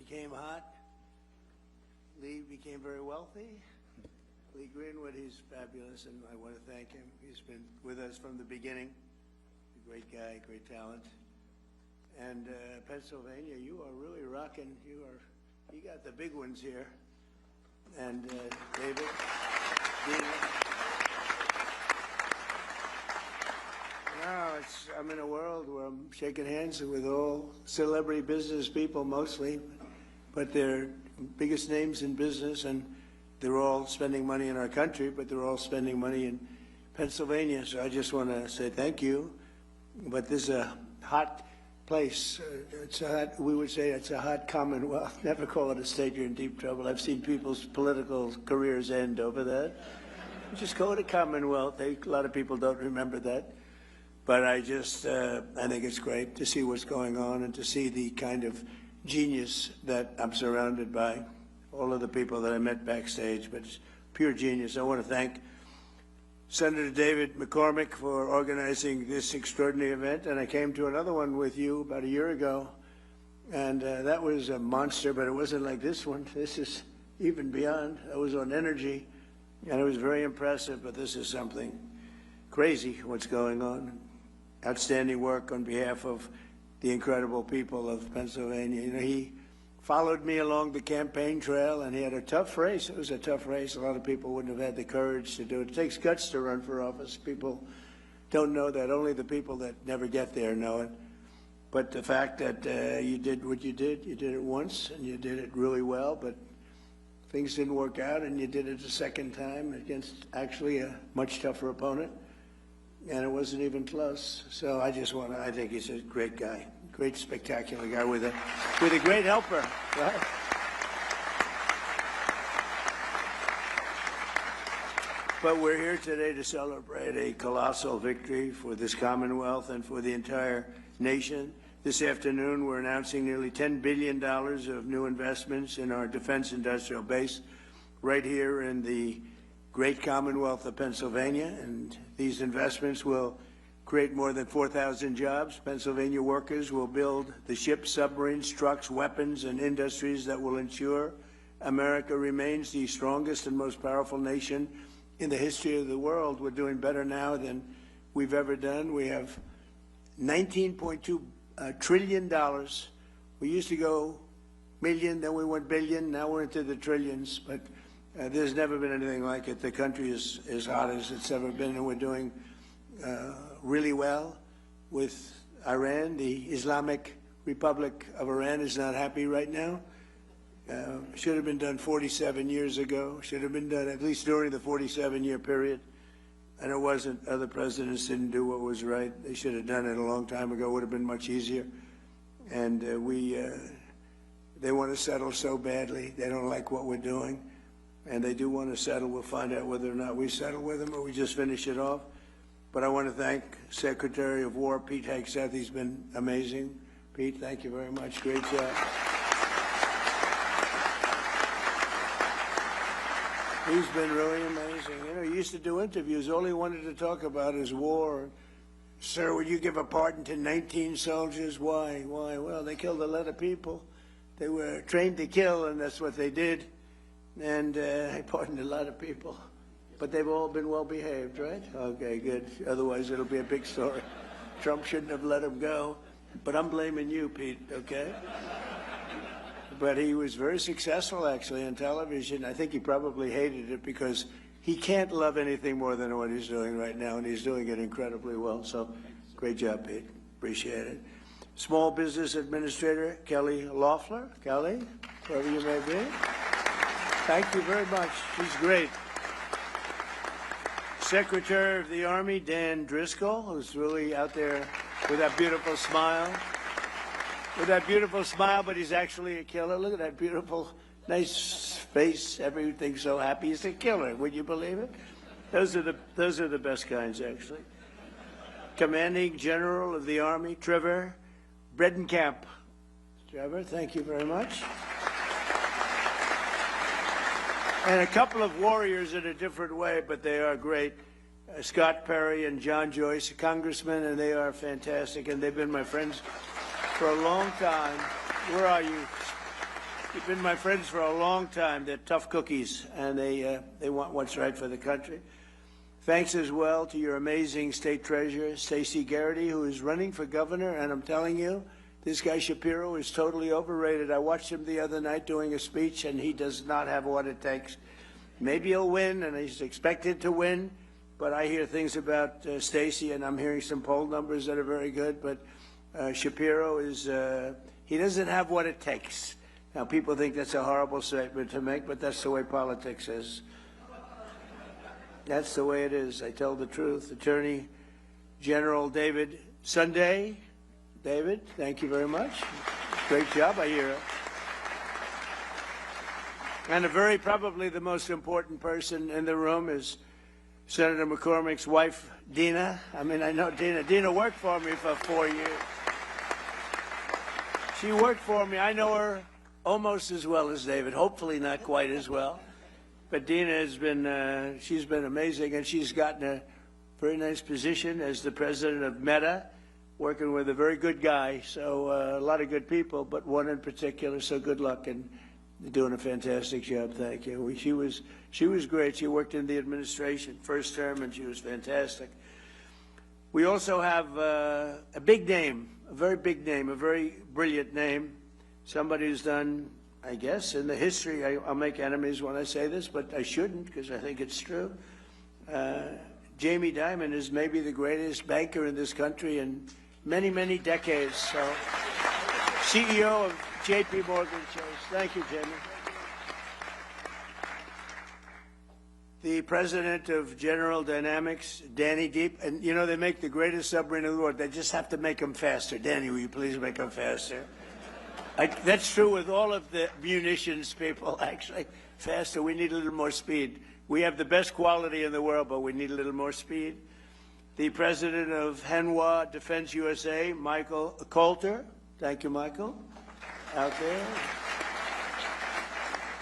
became hot. Lee became very wealthy. Lee Greenwood, he's fabulous, and I want to thank him. He's been with us from the beginning. A great guy, great talent. And Pennsylvania, you are really rocking. You got the big ones here. And David, Dina. Now I'm in a world where I'm shaking hands with all celebrity business people mostly, but they're biggest names in business, and they're all spending money in our country, but they're all spending money in Pennsylvania. So I just want to say thank you. But this is a hot place. We would say it's a hot commonwealth. Never call it a state, you're in deep trouble. I've seen people's political careers end over that. Just call it a commonwealth. A lot of people don't remember that. But I think it's great to see what's going on and to see the kind of genius that I'm surrounded by. All of the people that I met backstage, but it's pure genius. I want to thank Senator David McCormick for organizing this extraordinary event, and I came to another one with you about a year ago, and that was a monster, but it wasn't like this one. This is even beyond. I was on energy, and it was very impressive, but this is something crazy what's going on. Outstanding work on behalf of the incredible people of Pennsylvania. You know, he followed me along the campaign trail, and he had a tough race. It was a tough race. A lot of people wouldn't have had the courage to do it. It takes guts to run for office. People don't know that. Only the people that never get there know it. But the fact that you did what you did it once, and you did it really well, but things didn't work out, and you did it a second time against actually a much tougher opponent, and it wasn't even close. So I think he's a great guy. Great, spectacular guy with a great helper, right? But we're here today to celebrate a colossal victory for this Commonwealth and for the entire nation. This afternoon, we're announcing nearly $10 billion of new investments in our defense industrial base right here in the great Commonwealth of Pennsylvania, and these investments will create more than 4,000 jobs. Pennsylvania workers will build the ships, submarines, trucks, weapons, and industries that will ensure America remains the strongest and most powerful nation in the history of the world. We're doing better now than we've ever done. We have $19.2 trillion. We used to go million, then we went billion, now we're into the trillions, but there's never been anything like it. The country is as hot as it's ever been, and we're doing really well with Iran. The Islamic Republic of Iran is not happy right now. Should have been done 47 years ago. Should have been done at least during the 47-year period. And it wasn't. Other presidents didn't do what was right. They should have done it a long time ago. It would have been much easier. And they want to settle so badly. They don't like what we're doing. And they do want to settle. We'll find out whether or not we settle with them or we just finish it off. But I want to thank Secretary of War Pete Hegseth. He's been amazing. Pete, thank you very much. Great job. He's been really amazing. You know, he used to do interviews. All he wanted to talk about is war. Sir, would you give a pardon to 19 soldiers? Why? Why? Well, they killed a lot of people. They were trained to kill, and that's what they did. And I pardoned a lot of people. But they've all been well behaved, right? Okay, good. Otherwise, it'll be a big story. Trump shouldn't have let him go. But I'm blaming you, Pete, okay? But he was very successful, actually, on television. I think he probably hated it because he can't love anything more than what he's doing right now, and he's doing it incredibly well. So great job, Pete. Appreciate it. Small Business Administrator Kelly Loeffler. Kelly, wherever you may be. Thank you very much. She's great. Secretary of the Army, Dan Driscoll, who's really out there with that beautiful smile. With that beautiful smile, but he's actually a killer. Look at that beautiful, nice face. Everything's so happy. He's a killer. Would you believe it? Those are the best kinds, actually. Commanding General of the Army, Trevor Bredenkamp. Trevor, thank you very much. And a couple of warriors in a different way, but they are great. Scott Perry and John Joyce, congressmen, and they are fantastic, and they've been my friends for a long time. Where are you? You've been my friends for a long time. They're tough cookies, and they want what's right for the country. Thanks as well to your amazing state treasurer, Stacey Garrity, who is running for governor, and I'm telling you, this guy Shapiro is totally overrated. I watched him the other night doing a speech, and he does not have what it takes. Maybe he'll win, and he's expected to win, but I hear things about Stacey, and I'm hearing some poll numbers that are very good, but Shapiro is, he doesn't have what it takes. Now, people think that's a horrible statement to make, but that's the way politics is. That's the way it is. I tell the truth. Attorney General David Sunday. David, thank you very much. Great job, I hear. And probably the most important person in the room is Senator McCormick's wife, Dina. I mean, I know Dina. Dina worked for me for 4 years. She worked for me. I know her almost as well as David, hopefully not quite as well. But Dina has been, she's been amazing, and she's gotten a very nice position as the president of Meta, working with a very good guy. So a lot of good people, but one in particular, so good luck, and doing a fantastic job. Thank you. She was great. She worked in the administration, first term, and she was fantastic. We also have a big name, a very big name, a very brilliant name, somebody who's done, I guess, in the history, I'll make enemies when I say this, but I shouldn't because I think it's true. Jamie Dimon is maybe the greatest banker in this country in many, many decades. So, CEO of J.P. Morgan Chase. Thank you, Jamie. The president of General Dynamics, Danny Deep, and you know, they make the greatest submarine in the world. They just have to make them faster. Danny, will you please make them faster? That's true with all of the munitions people, actually. Faster, we need a little more speed. We have the best quality in the world, but we need a little more speed. The president of Hanwha Defense USA, Michael Coulter. Thank you, Michael, out there.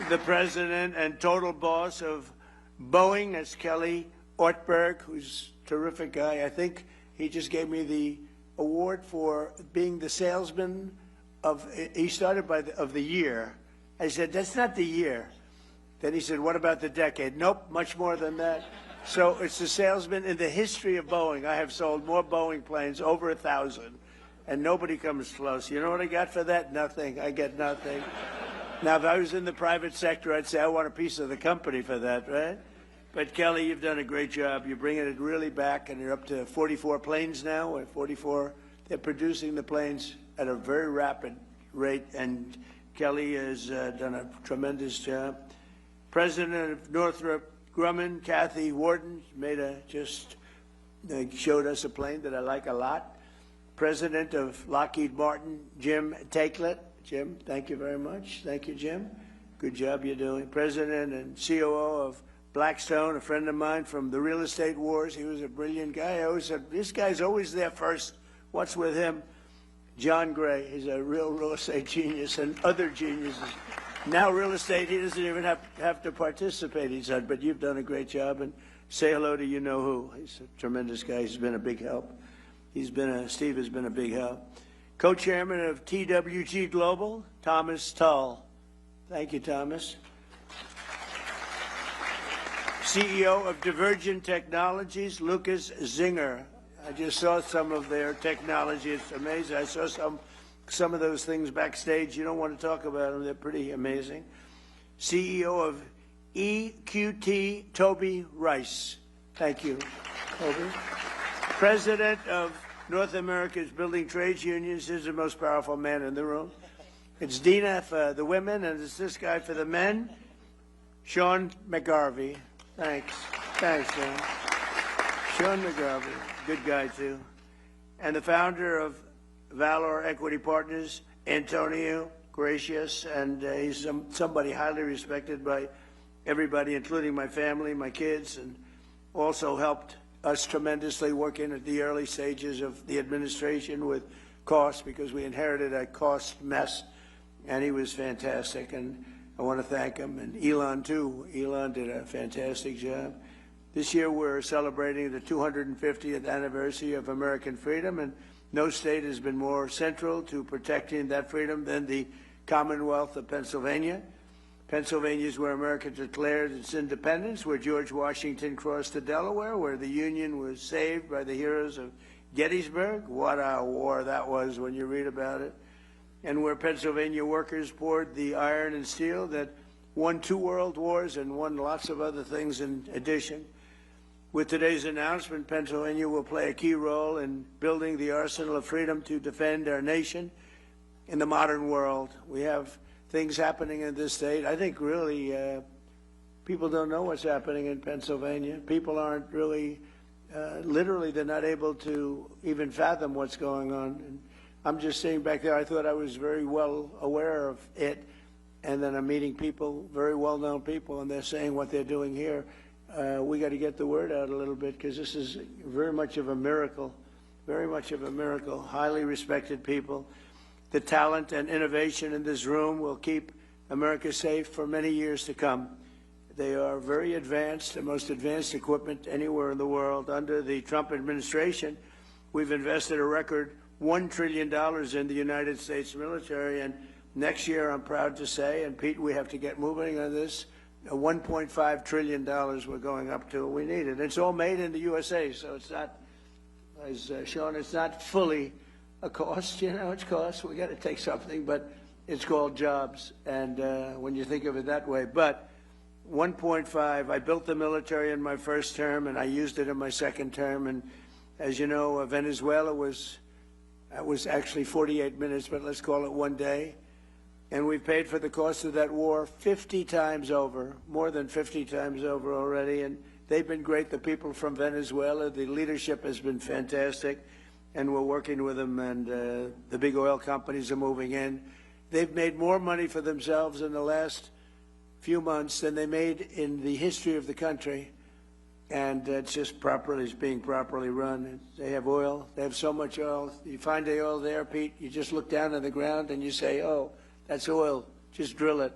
The president and total boss of Boeing, that's Kelly Ortberg, who's a terrific guy. I think he just gave me the award for being the salesman he started of the year. I said, that's not the year. Then he said, what about the decade? Nope, much more than that. So it's the salesman in the history of Boeing. I have sold more Boeing planes, over 1,000, and nobody comes close. You know what I got for that? Nothing. I get nothing. Now, if I was in the private sector, I'd say I want a piece of the company for that, right? But Kelly, you've done a great job. You're bringing it really back, and you're up to 44 planes now. 44. They're producing the planes at a very rapid rate, and Kelly has done a tremendous job. President of Northrop Grumman, Kathy Warden, showed us a plane that I like a lot. President of Lockheed Martin, Jim Takelet. Jim, thank you very much. Thank you, Jim. Good job you're doing. President and COO of Blackstone, a friend of mine from the real estate wars. He was a brilliant guy. I always said, this guy's always there first. What's with him? John Gray is a real estate genius, and other geniuses. Now real estate, he doesn't even have to participate, he said, but you've done a great job, and say hello to you-know-who. He's a tremendous guy. He's been a big help. Steve has been a big help. Co-chairman of TWG Global, Thomas Tull. Thank you, Thomas. CEO of Divergent Technologies, Lucas Zinger. I just saw some of their technology. It's amazing. I saw some of those things backstage. You don't want to talk about them. They're pretty amazing. CEO of EQT, Toby Rice. Thank you, Toby. President of North America's Building Trades Unions. Is the most powerful man in the room. It's Dina for the women, and it's this guy for the men. Sean McGarvey. Thanks. Thanks, Sean. Sean McGarvey. Good guy, too. And the founder of Valor Equity Partners, Antonio Gracious, and he's somebody highly respected by everybody, including my family, my kids, and also helped us tremendously working at the early stages of the administration with cost, because we inherited a cost mess, and he was fantastic, and I want to thank him, and Elon, too. Elon did a fantastic job. This year we're celebrating the 250th anniversary of American freedom, and no state has been more central to protecting that freedom than the Commonwealth of Pennsylvania. Pennsylvania is where America declared its independence, where George Washington crossed the Delaware, where the Union was saved by the heroes of Gettysburg. What a war that was when you read about it. And where Pennsylvania workers poured the iron and steel that won 2 world wars and won lots of other things in addition. With today's announcement, Pennsylvania will play a key role in building the arsenal of freedom to defend our nation in the modern world. We have things happening in this state. I think really people don't know what's happening in Pennsylvania. People aren't really, literally, they're not able to even fathom what's going on. And I'm just sitting back there. I thought I was very well aware of it. And then I'm meeting people, very well-known people, and they're saying what they're doing here. We got to get the word out a little bit because this is very much of a miracle, very much of a miracle. Highly respected people. The talent and innovation in this room will keep America safe for many years to come. They are very advanced, the most advanced equipment anywhere in the world. Under the Trump administration, we've invested a record $1 trillion in the United States military, and next year, I'm proud to say, and Pete, we have to get moving on this, $1.5 trillion we're going up to. We need it. It's all made in the USA, so it's not, as Sean, it's not fully a cost. You know, it's cost. We got to take something, but it's called jobs, and when you think of it that way. But 1.5, I built the military in my first term, and I used it in my second term, and as you know, Venezuela was actually 48 minutes, but let's call it 1 day. And we've paid for the cost of that war 50 times over, more than 50 times over already. And they've been great, the people from Venezuela. The leadership has been fantastic, and we're working with them, and the big oil companies are moving in. They've made more money for themselves in the last few months than they made in the history of the country. And it's just it's being properly run. They have oil. They have so much oil. You find the oil there, Pete, you just look down on the ground and you say, oh, that's oil. Just drill it.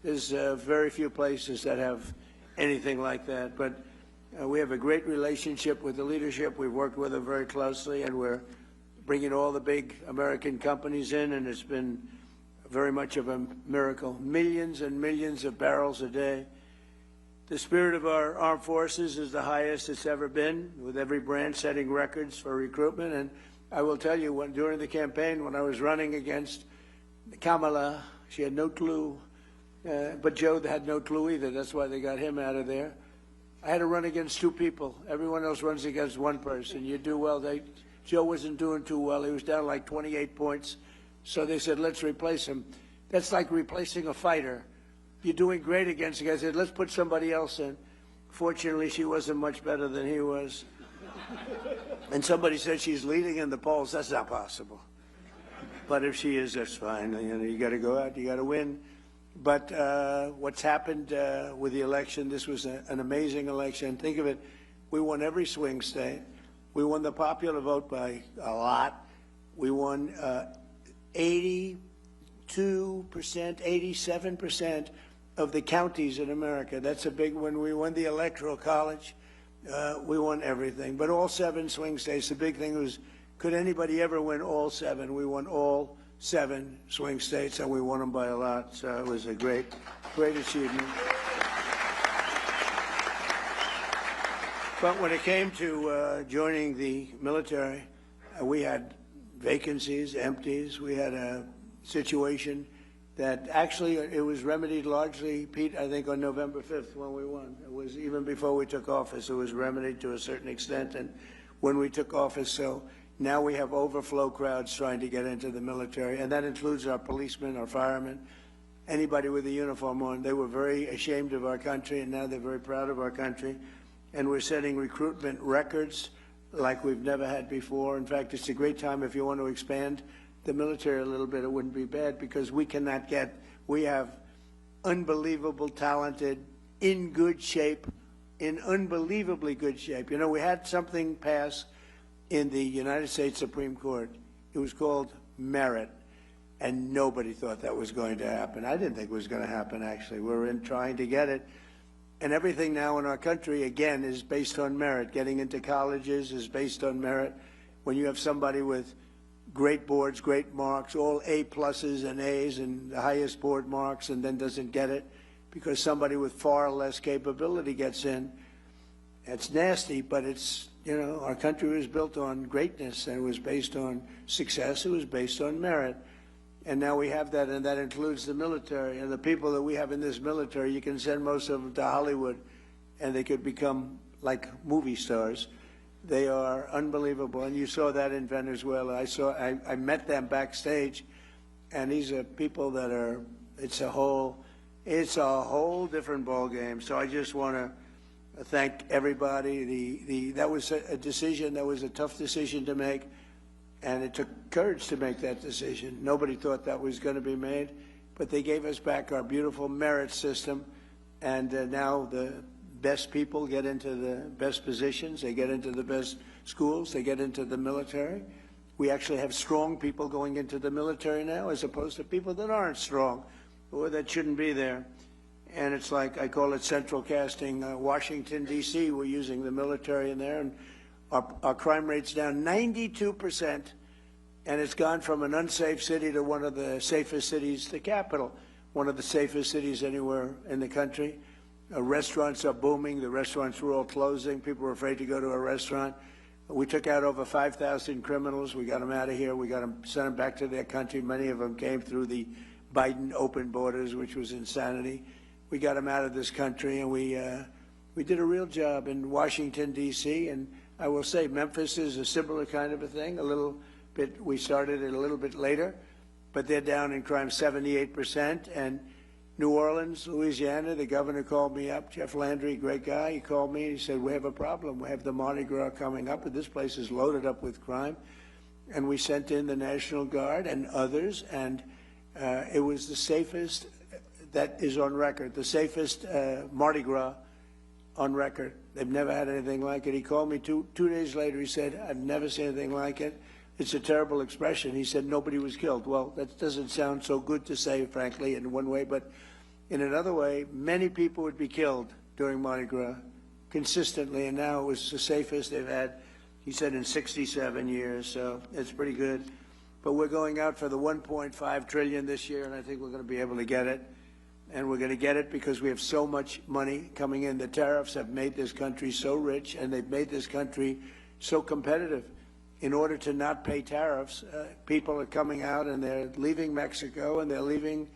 There's very few places that have anything like that. But we have a great relationship with the leadership. We've worked with them very closely, and we're bringing all the big American companies in, and it's been very much of a miracle. Millions and millions of barrels a day. The spirit of our armed forces is the highest it's ever been, with every branch setting records for recruitment. And I will tell you, during the campaign, when I was running against Kamala, she had no clue, but Joe had no clue either. That's why they got him out of there. I had to run against 2 people. Everyone else runs against 1 person. You do well. Joe wasn't doing too well. He was down like 28 points. So they said, let's replace him. That's like replacing a fighter. You're doing great against the guy. I said, let's put somebody else in. Fortunately, she wasn't much better than he was. And somebody said she's leading in the polls. That's not possible. But if she is, that's fine. You know, you got to go out, you got to win. But what's happened with the election, this was an amazing election. Think of it, we won every swing state. We won the popular vote by a lot. We won 82%, 87% of the counties in America. That's a big one. We won the Electoral College. We won everything. But all 7 swing states, the big thing was, could anybody ever win all 7? We won all 7 swing states, and we won them by a lot. So it was a great, great achievement. But when it came to joining the military, we had vacancies, empties. We had a situation that actually it was remedied largely, Pete, I think on November 5th when we won. It was even before we took office, it was remedied to a certain extent. And when we took office, so now we have overflow crowds trying to get into the military, and that includes our policemen, our firemen, anybody with a uniform on. They were very ashamed of our country, and now they're very proud of our country. And we're setting recruitment records like we've never had before. In fact, it's a great time if you want to expand the military a little bit. It wouldn't be bad because we have unbelievable talented, in good shape, in unbelievably good shape. You know, we had something pass in the United States Supreme Court. It was called merit, and nobody thought that was going to happen. I didn't think it was going to happen, actually. We're trying to get it. And everything now in our country, again, is based on merit. Getting into colleges is based on merit. When you have somebody with great boards, great marks, all A+s and A's and the highest board marks, and then doesn't get it because somebody with far less capability gets in. It's nasty, but it's, you know, our country was built on greatness, and it was based on success, it was based on merit. And now we have that, and that includes the military. And the people that we have in this military, you can send most of them to Hollywood, and they could become like movie stars. They are unbelievable, and you saw that in Venezuela. I met them backstage, and these are people that are, it's a whole different ball game. So I just want to thank everybody. That was a decision, that was a tough decision to make, and it took courage to make that decision. Nobody thought that was going to be made, but they gave us back our beautiful merit system, and now the best people get into the best positions, they get into the best schools, they get into the military. We actually have strong people going into the military now as opposed to people that aren't strong or that shouldn't be there. And it's like, I call it central casting. Washington, D.C., we're using the military in there, and our crime rate's down 92%, and it's gone from an unsafe city to one of the safest cities, the capital, one of the safest cities anywhere in the country. Restaurants are booming. The restaurants were all closing. People were afraid to go to a restaurant. We took out over 5,000 criminals. We got them out of here. We got them, sent them back to their country. Many of them came through the Biden open borders, which was insanity. We got them out of this country, and we did a real job in Washington, D.C., and I will say Memphis is a similar kind of a thing, a little bit. We started it a little bit later, but they're down in crime 78%. And New Orleans, Louisiana, the governor called me up, Jeff Landry, great guy. He called me and he said, we have a problem. We have the Mardi Gras coming up, and this place is loaded up with crime. And we sent in the National Guard and others, and it was the safest, that is on record, the safest Mardi Gras on record. They've never had anything like it. He called me two days later. He said, I've never seen anything like it. It's a terrible expression. He said, nobody was killed. Well, that doesn't sound so good to say, frankly, in one way, but in another way, many people would be killed during Mardi Gras consistently, and now it was the safest they've had, he said, in 67 years, so it's pretty good. But we're going out for the $1.5 trillion this year, and I think we're going to be able to get it. And we're going to get it because we have so much money coming in. The tariffs have made this country so rich, and they've made this country so competitive. In order to not pay tariffs, people are coming out and they're leaving Mexico, and they're leaving.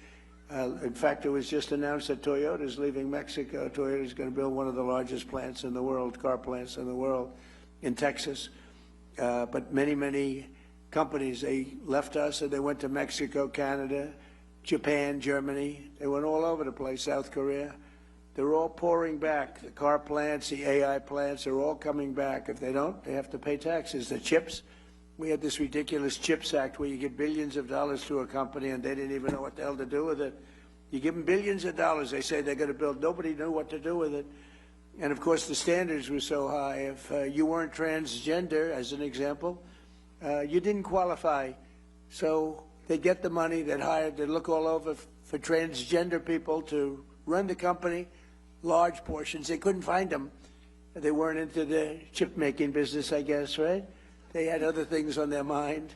In fact, it was just announced that Toyota is leaving Mexico. Toyota is going to build one of the largest plants in the world, car plants in the world, in Texas. But many, many companies, they left us and they went to Mexico, Canada, Japan, Germany. They went all over the place, South Korea. They're all pouring back. The car plants, the AI plants are all coming back. If they don't, they have to pay taxes. The chips, we had this ridiculous CHIPS Act where you give billions of dollars to a company and they didn't even know what the hell to do with it. You give them billions of dollars, they say they're going to build. Nobody knew what to do with it. And of course, the standards were so high. If you weren't transgender, as an example, you didn't qualify. So they get the money, they'd hire, they'd look all over for transgender people to run the company, large portions. They couldn't find them. They weren't into the chip-making business, I guess, right? They had other things on their mind.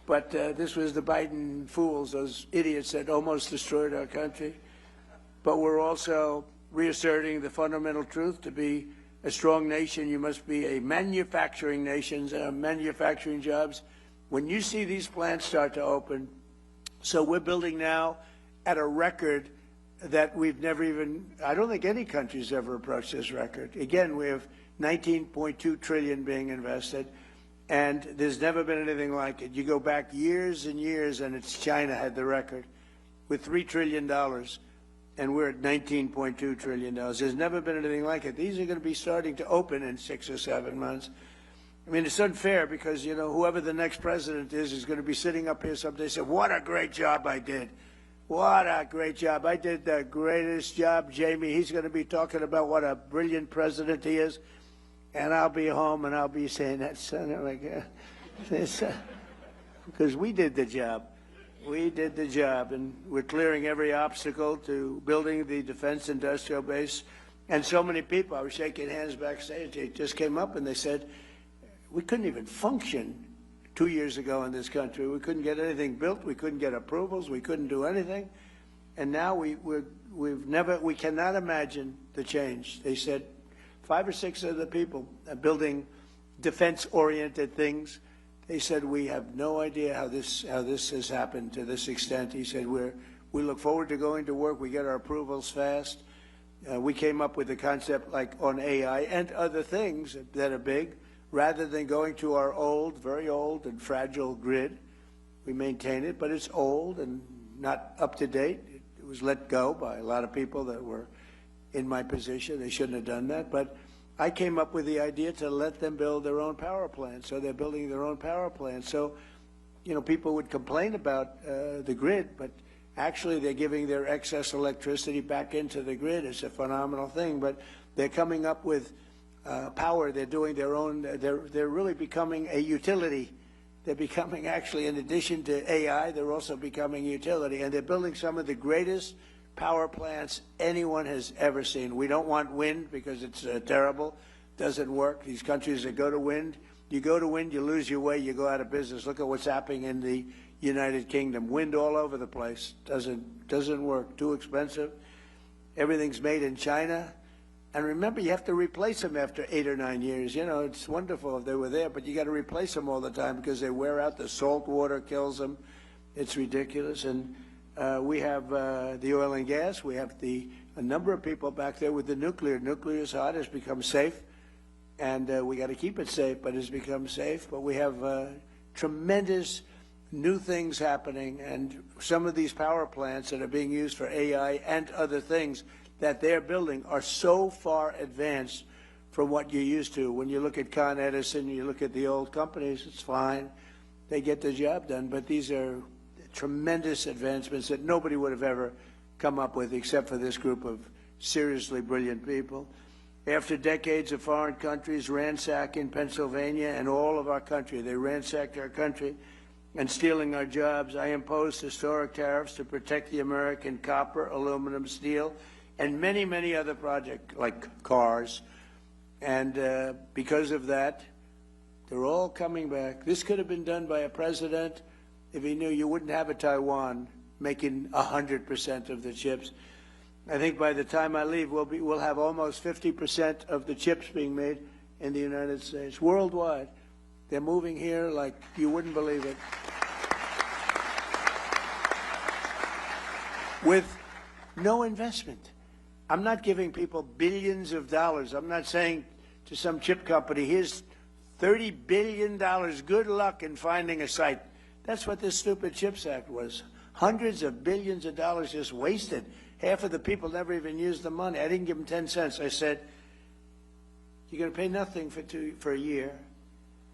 But this was the Biden fools, those idiots that almost destroyed our country. But we're also reasserting the fundamental truth: to be a strong nation, you must be a manufacturing nation, manufacturing jobs. When you see these plants start to open, so we're building now at a record that we've never even, I don't think any country's ever approached this record. Again, we have $19.2 trillion being invested, and there's never been anything like it. You go back years and years, and it's China had the record with $3 trillion, and we're at $19.2 trillion. There's never been anything like it. These are going to be starting to open in 6 or 7 months. I mean, it's unfair because, you know, whoever the next president is going to be sitting up here someday and say, what a great job I did. What a great job. I did the greatest job, Jamie. He's going to be talking about what a brilliant president he is. And I'll be home and I'll be saying that, son, like, because we did the job. We did the job, and we're clearing every obstacle to building the defense industrial base. And so many people, I was shaking hands backstage, they just came up and they said, we couldn't even function 2 years ago in this country. We couldn't get anything built. We couldn't get approvals. We couldn't do anything. And now we cannot imagine the change. They said 5 or 6 of the people building defense-oriented things, they said, we have no idea how this has happened to this extent. He said, we look forward to going to work. We get our approvals fast. We came up with a concept like on AI and other things that are big. Rather than going to our old, very old and fragile grid, we maintain it, but it's old and not up to date. It was let go by a lot of people that were in my position. They shouldn't have done that. But I came up with the idea to let them build their own power plant. So they're building their own power plant. So, you know, people would complain about the grid, but actually they're giving their excess electricity back into the grid. It's a phenomenal thing. But they're coming up with power. They're doing their own. They're really becoming a utility. They're becoming, actually, in addition to AI, they're also becoming utility. And they're building some of the greatest power plants anyone has ever seen. We don't want wind because it's terrible. Doesn't work. These countries that go to wind, you go to wind, you lose your way, you go out of business. Look at what's happening in the United Kingdom. Wind all over the place. Doesn't work. Too expensive. Everything's made in China. And remember, you have to replace them after 8 or 9 years. You know, it's wonderful if they were there, but you got to replace them all the time because they wear out. The salt water kills them. It's ridiculous. And we have the oil and gas. We have a number of people back there with the nuclear. Nuclear is hot. It's become safe. And we got to keep it safe, but it's become safe. But we have tremendous new things happening. And some of these power plants that are being used for AI and other things that they're building are so far advanced from what you're used to. When you look at Con Edison, you look at the old companies, it's fine. They get the job done. But these are tremendous advancements that nobody would have ever come up with except for this group of seriously brilliant people. After decades of foreign countries ransacking Pennsylvania and all of our country, they ransacked our country and stealing our jobs, I imposed historic tariffs to protect the American copper, aluminum, steel, and many, many other projects like cars. And because of that, they're all coming back. This could have been done by a president if he knew you wouldn't have a Taiwan making 100% of the chips. I think by the time I leave, we'll have almost 50% of the chips being made in the United States, worldwide. They're moving here like you wouldn't believe it. With no investment. I'm not giving people billions of dollars. I'm not saying to some chip company, here's $30 billion. Good luck in finding a site. That's what this stupid CHIPS Act was. Hundreds of billions of dollars just wasted. Half of the people never even used the money. I didn't give them 10 cents. I said, you're going to pay nothing for a year.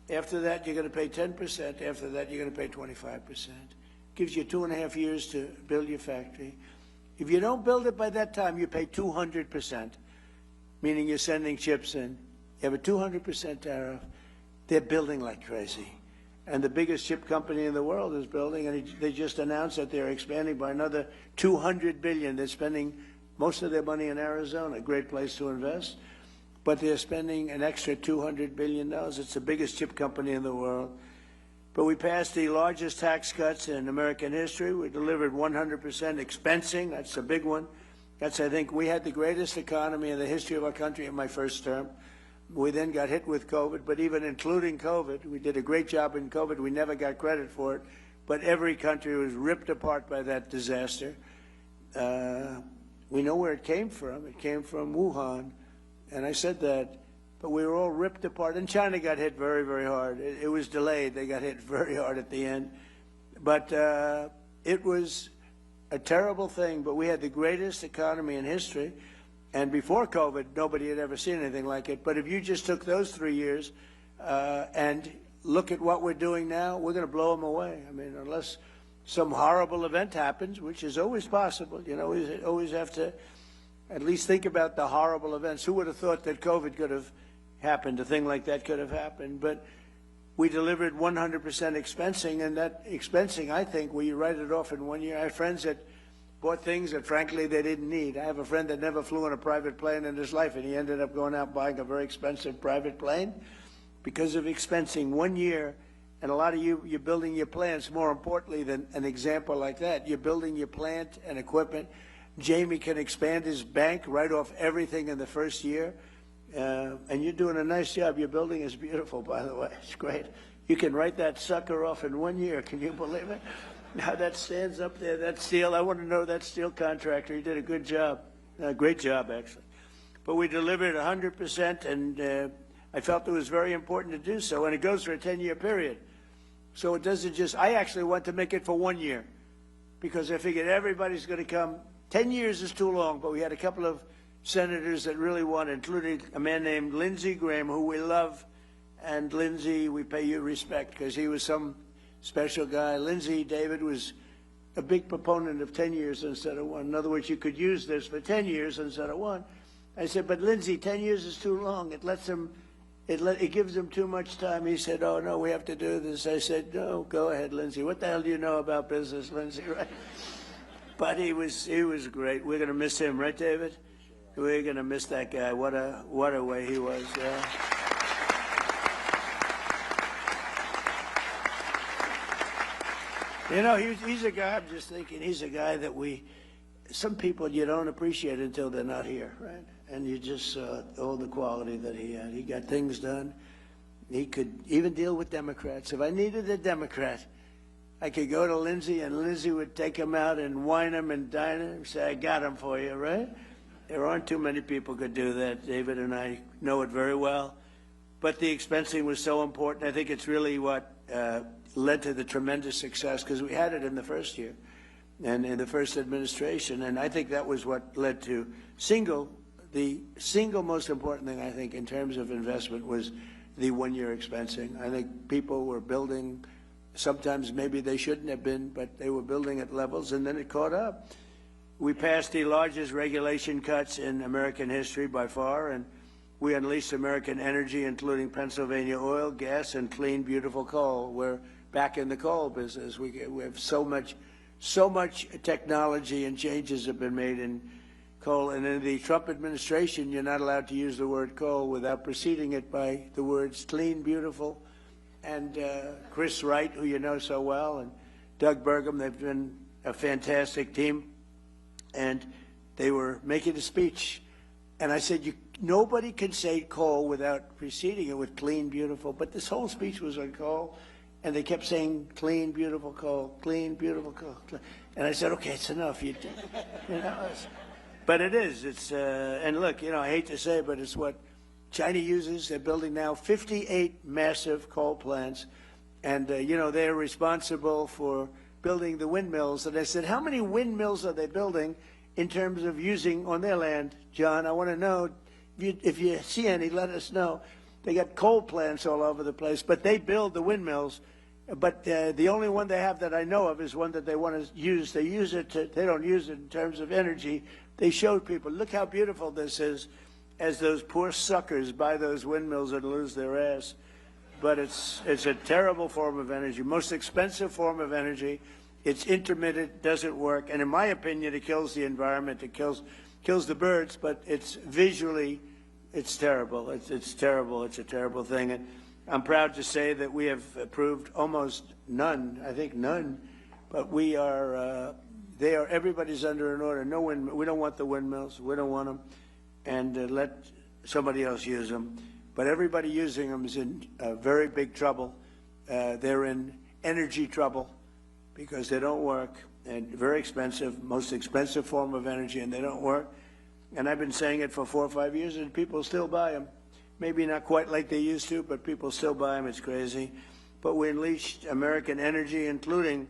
After that, you're going to pay 10%. After that, you're going to pay 25%. Gives you 2.5 years to build your factory. If you don't build it by that time, you pay 200%, meaning you're sending chips in. You have a 200% tariff. They're building like crazy. And the biggest chip company in the world is building, and they just announced that they're expanding by another $200 billion. They're spending most of their money in Arizona, a great place to invest, but they're spending an extra $200 billion. It's the biggest chip company in the world. But we passed the largest tax cuts in American history. We delivered 100% expensing. That's a big one. That's, I think, we had the greatest economy in the history of our country in my first term. We then got hit with COVID, but even including COVID, we did a great job in COVID. We never got credit for it, but every country was ripped apart by that disaster. We know where it came from. It came from Wuhan, and I said that. But we were all ripped apart, and China got hit very, very hard. It was delayed. They got hit very hard at the end. But it was a terrible thing, but we had the greatest economy in history. And before COVID, nobody had ever seen anything like it. But if you just took those 3 years and look at what we're doing now, we're going to blow them away. I mean, unless some horrible event happens, which is always possible. You know, we always have to at least think about the horrible events. Who would have thought that COVID could have happened? A thing like that could have happened. But we delivered 100% expensing, and that expensing, I think, we write it off in 1 year. I have friends that bought things that, frankly, they didn't need. I have a friend that never flew in a private plane in his life, and he ended up going out buying a very expensive private plane because of expensing. 1 year, And a lot of you're building your plants more importantly than an example like that. You're building your plant and equipment. Jamie can expand his bank right off everything in the first year. And you're doing a nice job. Your building is beautiful, by the way. It's great. You can write that sucker off in 1 year. Can you believe it? Now that stands up there, that steel. I want to know that steel contractor. He did a good job. Great job, actually. But we delivered 100%, and I felt it was very important to do so. And it goes for a 10-year period. So it doesn't just, I actually want to make it for 1 year because I figured everybody's going to come. 10 years is too long, but we had a couple of senators that really wanted, including a man named Lindsey Graham, who we love. And Lindsey, we pay you respect because he was some special guy. Lindsey, David, was a big proponent of 10 years instead of 1. In other words, you could use this for 10 years instead of 1. I said, but Lindsey, 10 years is too long. It lets him, it gives him too much time. He said, oh, no, we have to do this. I said, no, go ahead, Lindsey. What the hell do you know about business, Lindsey, right? But he was great. We're going to miss him, right, David? We're going to miss that guy. What a way he was. You know, he's a guy, I'm just thinking, he's a guy that some people you don't appreciate until they're not here, right? And you just saw all the quality that he had. He got things done. He could even deal with Democrats. If I needed a Democrat, I could go to Lindsey, and Lindsey would take him out and wine him and dine him and say, I got him for you, right? There aren't too many people could do that. David and I know it very well. But the expensing was so important. I think it's really what led to the tremendous success, because we had it in the first year and in the first administration. And I think that was what led to the single most important thing, I think, in terms of investment was the 1 year expensing. I think people were building, sometimes maybe they shouldn't have been, but they were building at levels, and then it caught up. We passed the largest regulation cuts in American history by far, and we unleashed American energy, including Pennsylvania oil, gas, and clean, beautiful coal. We're back in the coal business. We have so much technology and changes have been made in coal. And in the Trump administration, you're not allowed to use the word coal without preceding it by the words clean, beautiful. And Chris Wright, who you know so well, and Doug Burgum, they've been a fantastic team. And they were making a speech. And I said, nobody can say coal without preceding it with clean, beautiful. But this whole speech was on coal. And they kept saying, clean, beautiful coal, clean, beautiful coal. And I said, okay, it's enough. You know, but it is. It's and look, you know, I hate to say it, but it's what China uses. They're building now 58 massive coal plants. And, you know, they're responsible for building the windmills. And I said, how many windmills are they building in terms of using on their land? John, I want to know. If you see any, let us know. They got coal plants all over the place, but they build the windmills. But the only one they have that I know of is one that they want to use. They use it. They don't use it in terms of energy. They showed people, look how beautiful this is, as those poor suckers buy those windmills and lose their ass. But it's a terrible form of energy, most expensive form of energy. It's intermittent, doesn't work, and in my opinion, it kills the environment. It kills the birds, but it's visually. It's terrible. It's terrible. It's a terrible thing. And I'm proud to say that we have approved almost none, I think none, but we are, everybody's under an order. No wind, we don't want the windmills. We don't want them. And let somebody else use them. But everybody using them is in very big trouble. They're in energy trouble because they don't work, and very expensive, most expensive form of energy, and they don't work. And I've been saying it for 4 or 5 years, and people still buy them. Maybe not quite like they used to, but people still buy them. It's crazy. But we unleashed American energy, including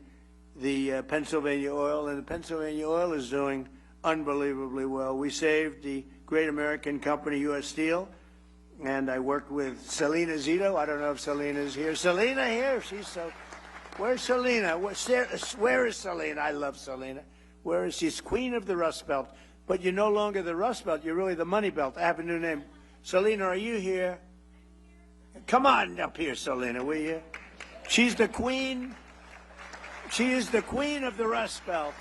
the Pennsylvania oil, and the Pennsylvania oil is doing unbelievably well. We saved the great American company, U.S. Steel, and I worked with Selena Zito. I don't know if Selena's here. Selena here? She's so... Where's Selena? Where is Selena? I love Selena. Where is she? She's queen of the Rust Belt. But you're no longer the Rust Belt. You're really the Money Belt. I have a new name. Selena, are you here? Come on up here, Selena, will you? She's the queen. She is the queen of the Rust Belt.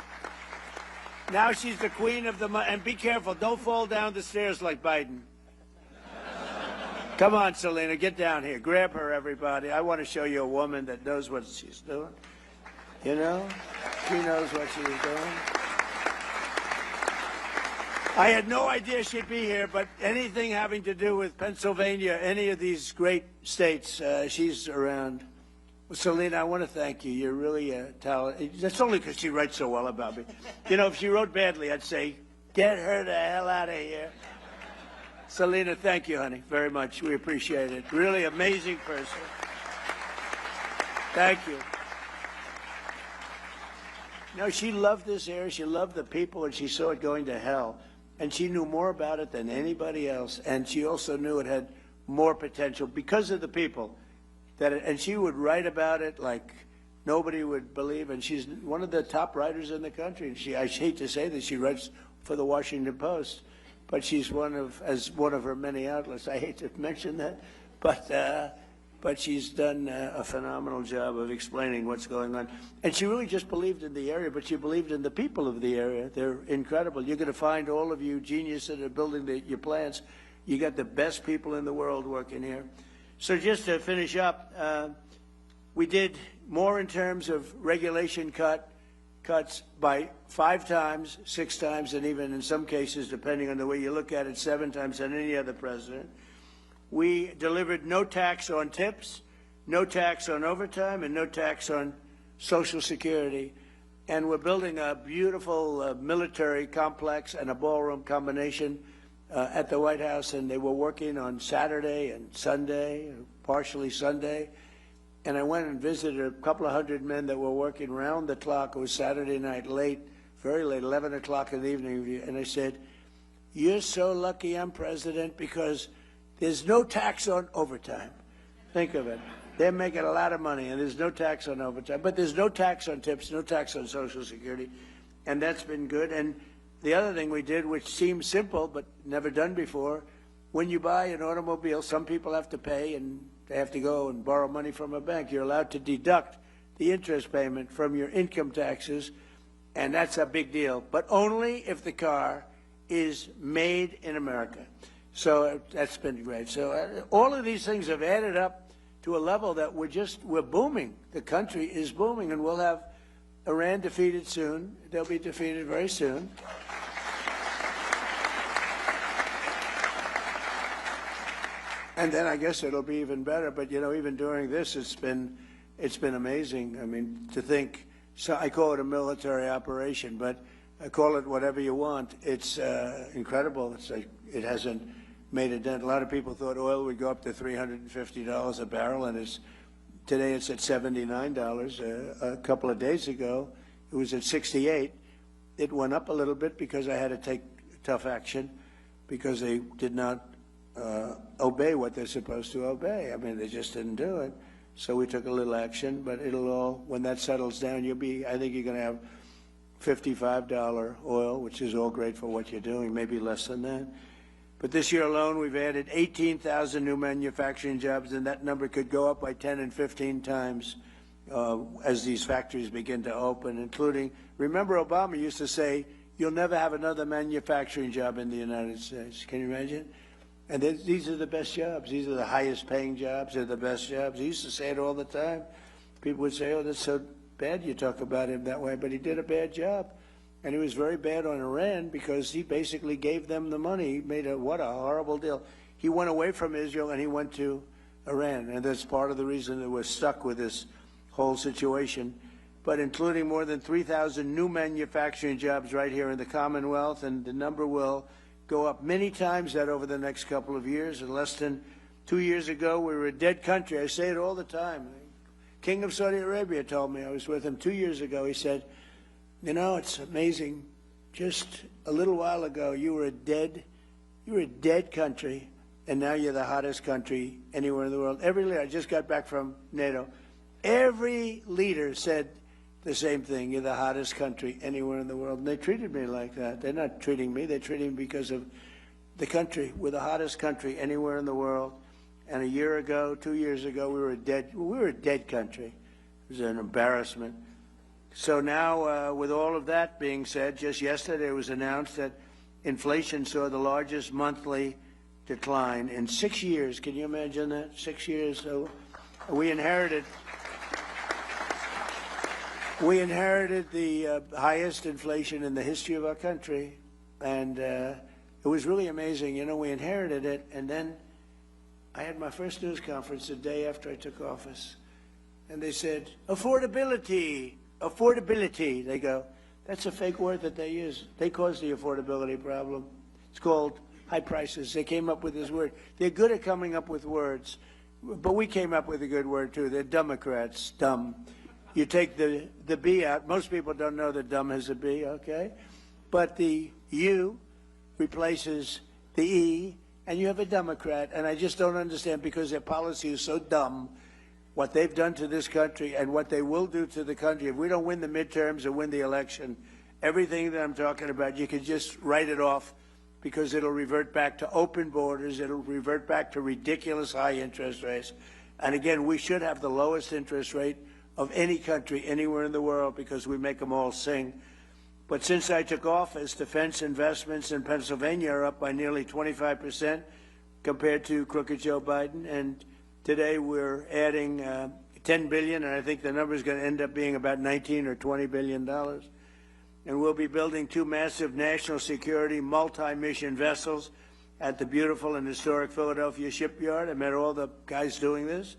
Now she's the queen of the... And be careful. Don't fall down the stairs like Biden. Come on, Selena, get down here. Grab her, everybody. I want to show you a woman that knows what she's doing. You know? She knows what she's doing. I had no idea she'd be here, but anything having to do with Pennsylvania, any of these great states, she's around. Well, Selena, I want to thank you. You're really talented. That's only because she writes so well about me. You know, if she wrote badly, I'd say, get her the hell out of here. Selena, thank you, honey, very much. We appreciate it. Really amazing person. Thank you. No, she loved this area. She loved the people, and she saw it going to hell. And she knew more about it than anybody else. And she also knew it had more potential because of the people. And she would write about it like nobody would believe. And she's one of the top writers in the country. And I hate to say this, she writes for the Washington Post. But she's one of her many outlets. I hate to mention that, but she's done a phenomenal job of explaining what's going on. And she really just believed in the area, but she believed in the people of the area. They're incredible. You're going to find all of you geniuses that are building your plants. You got the best people in the world working here. So just to finish up, we did more in terms of regulation cuts by 5 times, 6 times, and even in some cases, depending on the way you look at it, 7 times than any other president. We delivered no tax on tips, no tax on overtime, and no tax on Social Security. And we're building a beautiful military complex and a ballroom combination at the White House, and they were working on Saturday and Sunday, partially Sunday. And I went and visited a couple of hundred men that were working round the clock. It was Saturday night, late, very late, 11 o'clock in the evening. And I said, you're so lucky I'm president because there's no tax on overtime. Think of it. They're making a lot of money, and there's no tax on overtime. But there's no tax on tips, no tax on Social Security. And that's been good. And the other thing we did, which seems simple but never done before, when you buy an automobile, some people have to pay, and they have to go and borrow money from a bank. You're allowed to deduct the interest payment from your income taxes, and that's a big deal. But only if the car is made in America. So that's been great. So all of these things have added up to a level that we're booming. The country is booming, and we'll have Iran defeated soon. They'll be defeated very soon. And then I guess it'll be even better. But, you know, even during this, it's been amazing. I mean, to think, so I call it a military operation, but I call it whatever you want. It's incredible. It's like it hasn't made a dent. A lot of people thought oil would go up to $350 a barrel, and today it's at $79. A couple of days ago, it was at $68. It went up a little bit because I had to take tough action because they did not obey what they're supposed to obey. I mean, they just didn't do it. So we took a little action, but it'll all, when that settles down, I think you're going to have $55 oil, which is all great for what you're doing, maybe less than that. But this year alone, we've added 18,000 new manufacturing jobs, and that number could go up by 10 and 15 times as these factories begin to open, including, remember Obama used to say, you'll never have another manufacturing job in the United States. Can you imagine? And these are the best jobs. These are the highest paying jobs. They're the best jobs. He used to say it all the time. People would say, oh, that's so bad you talk about him that way. But he did a bad job. And he was very bad on Iran because he basically gave them the money. He made what a horrible deal. He went away from Israel and he went to Iran. And that's part of the reason that we're stuck with this whole situation. But including more than 3,000 new manufacturing jobs right here in the Commonwealth, and the number will go up many times that over the next couple of years. And less than 2 years ago, we were a dead country. I say it all the time. The King of Saudi Arabia told me, I was with him 2 years ago, he said, you know, it's amazing. Just a little while ago, you were a dead country, and now you're the hottest country anywhere in the world. Every leader, I just got back from NATO, every leader said the same thing. You're the hottest country anywhere in the world. And they treated me like that. They're not treating me. They're treating me because of the country. We're the hottest country anywhere in the world. And a year ago, 2 years ago, we were a dead country. It was an embarrassment. So now, with all of that being said, just yesterday it was announced that inflation saw the largest monthly decline in 6 years. Can you imagine that? 6 years. So we inherited the highest inflation in the history of our country, and it was really amazing. You know, we inherited it, and then I had my first news conference the day after I took office, and they said, affordability, affordability. They go, that's a fake word that they use. They caused the affordability problem. It's called high prices. They came up with this word. They're good at coming up with words, but we came up with a good word too. They're Democrats, dumb. You take the B out. Most people don't know that dumb has a B, okay? But the U replaces the E, and you have a Democrat. And I just don't understand, because their policy is so dumb, what they've done to this country and what they will do to the country. If we don't win the midterms or win the election, everything that I'm talking about, you can just write it off, because it'll revert back to open borders. It'll revert back to ridiculous high interest rates. And again, we should have the lowest interest rate of any country anywhere in the world, because we make them all sing. But since I took office, defense investments in Pennsylvania are up by nearly 25% compared to crooked Joe Biden. And today we're adding $10 billion, and I think the number is going to end up being about $19 or $20 billion. And we'll be building 2 massive national security multi-mission vessels at the beautiful and historic Philadelphia shipyard. I met all the guys doing this,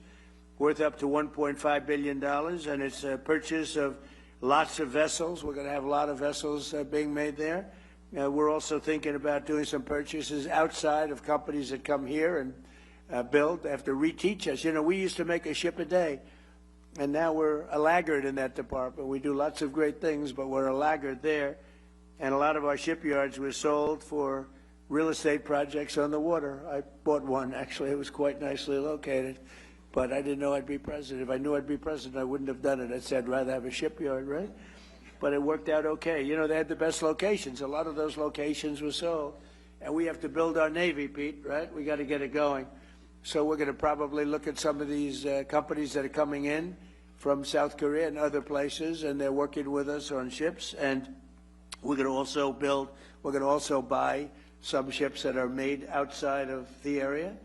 worth up to $1.5 billion, and it's a purchase of lots of vessels. We're going to have a lot of vessels being made there. We're also thinking about doing some purchases outside of companies that come here and build. They have to reteach us. You know, we used to make a ship a day, and now we're a laggard in that department. We do lots of great things, but we're a laggard there. And a lot of our shipyards were sold for real estate projects on the water. I bought one, actually. It was quite nicely located. But I didn't know I'd be president. If I knew I'd be president, I wouldn't have done it. I'd say I'd rather have a shipyard, right? But it worked out okay. You know, they had the best locations. A lot of those locations were sold. And we have to build our Navy, Pete, right? We got to get it going. So we're going to probably look at some of these companies that are coming in from South Korea and other places, and they're working with us on ships. And we're going to also buy some ships that are made outside of the area.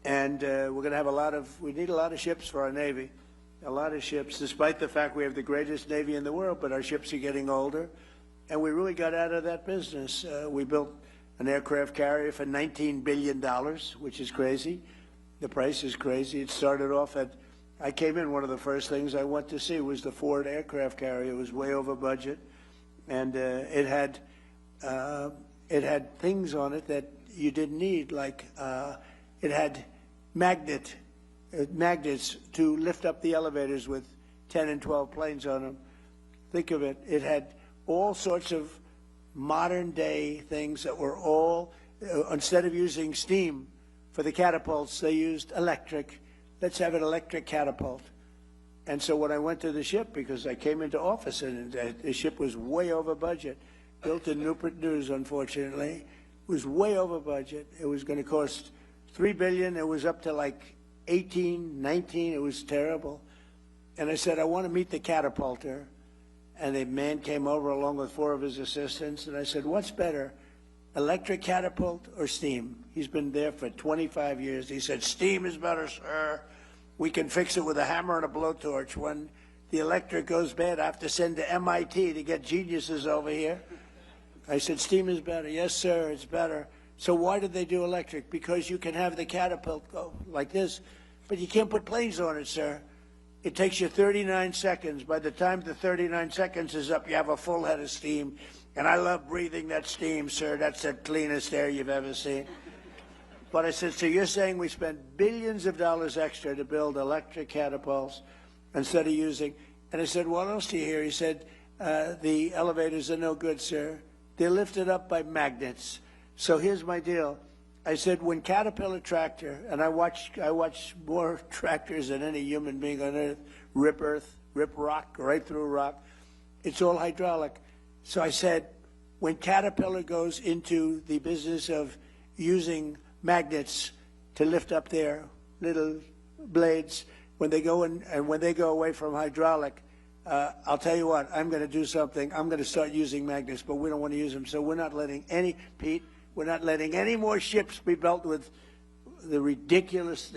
And we're going to have we need a lot of ships for our Navy, a lot of ships, despite the fact we have the greatest Navy in the world, but our ships are getting older. And we really got out of that business. We built an aircraft carrier for $19 billion, which is crazy. The price is crazy. It started off I came in, one of the first things I went to see was the Ford aircraft carrier. It was way over budget. And it had things on it that you didn't need, like it had magnets to lift up the elevators with 10 and 12 planes on them. Think of it. It had all sorts of modern day things that were all, instead of using steam for the catapults, they used electric. Let's have an electric catapult. And so when I went to the ship, because I came into office and the ship was way over budget, built in Newport News, unfortunately, was way over budget. It was going to cost $3 billion. It was up to like 18, 19. It was terrible. And I said, I want to meet the catapulter. And a man came over along with 4 of his assistants. And I said, what's better, electric catapult or steam? He's been there for 25 years. He said, steam is better, sir. We can fix it with a hammer and a blowtorch. When the electric goes bad, I have to send to MIT to get geniuses over here. I said, steam is better. Yes, sir, it's better. So why did they do electric? Because you can have the catapult go like this, but you can't put planes on it, sir. It takes you 39 seconds. By the time the 39 seconds is up, you have a full head of steam. And I love breathing that steam, sir. That's the cleanest air you've ever seen. But I said, so you're saying we spent billions of dollars extra to build electric catapults instead of using, and I said, what else do you hear? He said, the elevators are no good, sir. They're lifted up by magnets. So here's my deal. I said, when Caterpillar tractor, and I watch more tractors than any human being on earth, rip rock, right through rock. It's all hydraulic. So I said, when Caterpillar goes into the business of using magnets to lift up their little blades, when they go in and when they go away from hydraulic, I'll tell you what, I'm going to do something. I'm going to start using magnets, but we don't want to use them. So we're not letting Pete, We're not letting any more ships be built with the ridiculous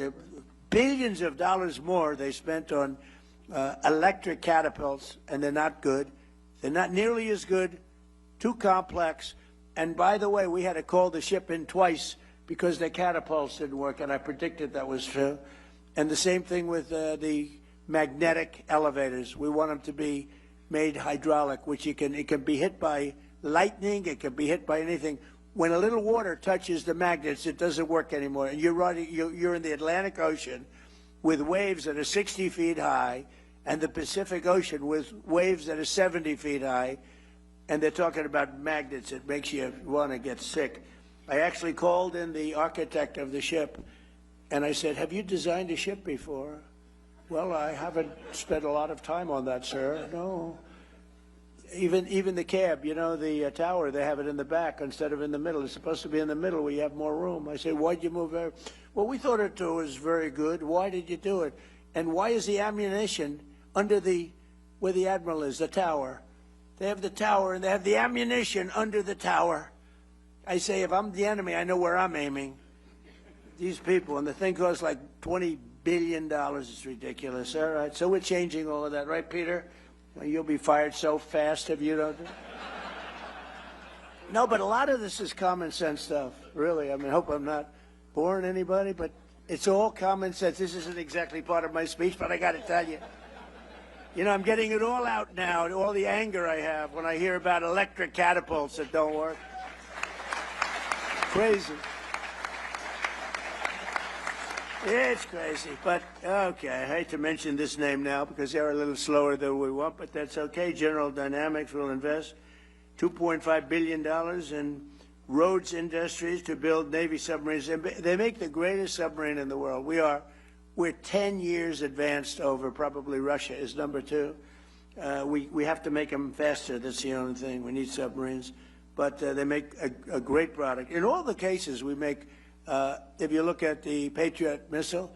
billions of dollars more they spent on electric catapults, and they're not good. They're not nearly as good, too complex. And by the way, we had to call the ship in twice because their catapults didn't work, and I predicted that was true. And the same thing with the magnetic elevators. We want them to be made hydraulic, which it can be hit by lightning, it can be hit by anything. When a little water touches the magnets, it doesn't work anymore. And you're in the Atlantic Ocean with waves that are 60 feet high, and the Pacific Ocean with waves that are 70 feet high, and they're talking about magnets. It makes you want to get sick. I actually called in the architect of the ship, and I said, have you designed a ship before? Well, I haven't spent a lot of time on that, sir. No. Even the cab, you know, the tower, they have it in the back instead of in the middle. It's supposed to be in the middle where you have more room. I said, why'd you move there? Well, we thought it was very good. Why did you do it? And why is the ammunition under where the admiral is, the tower? They have the tower, and they have the ammunition under the tower. I say, if I'm the enemy, I know where I'm aiming. These people, and the thing costs like $20 billion. It's ridiculous. All right, so we're changing all of that, right, Peter? Well, you'll be fired so fast if you don't. No, but a lot of this is common sense stuff, really. I mean, I hope I'm not boring anybody, but it's all common sense. This isn't exactly part of my speech, but I got to tell you. You know, I'm getting it all out now, all the anger I have when I hear about electric catapults that don't work. Crazy. It's crazy, but okay. I hate to mention this name now because they're a little slower than we want, but that's okay. General Dynamics will invest $2.5 billion in Rhodes Industries to build Navy submarines. They make the greatest submarine in the world. We're 10 years advanced over probably Russia is number 2. We have to make them faster. That's the only thing. We need submarines, but they make a great product. In all the cases, we make. If you look at the Patriot missile,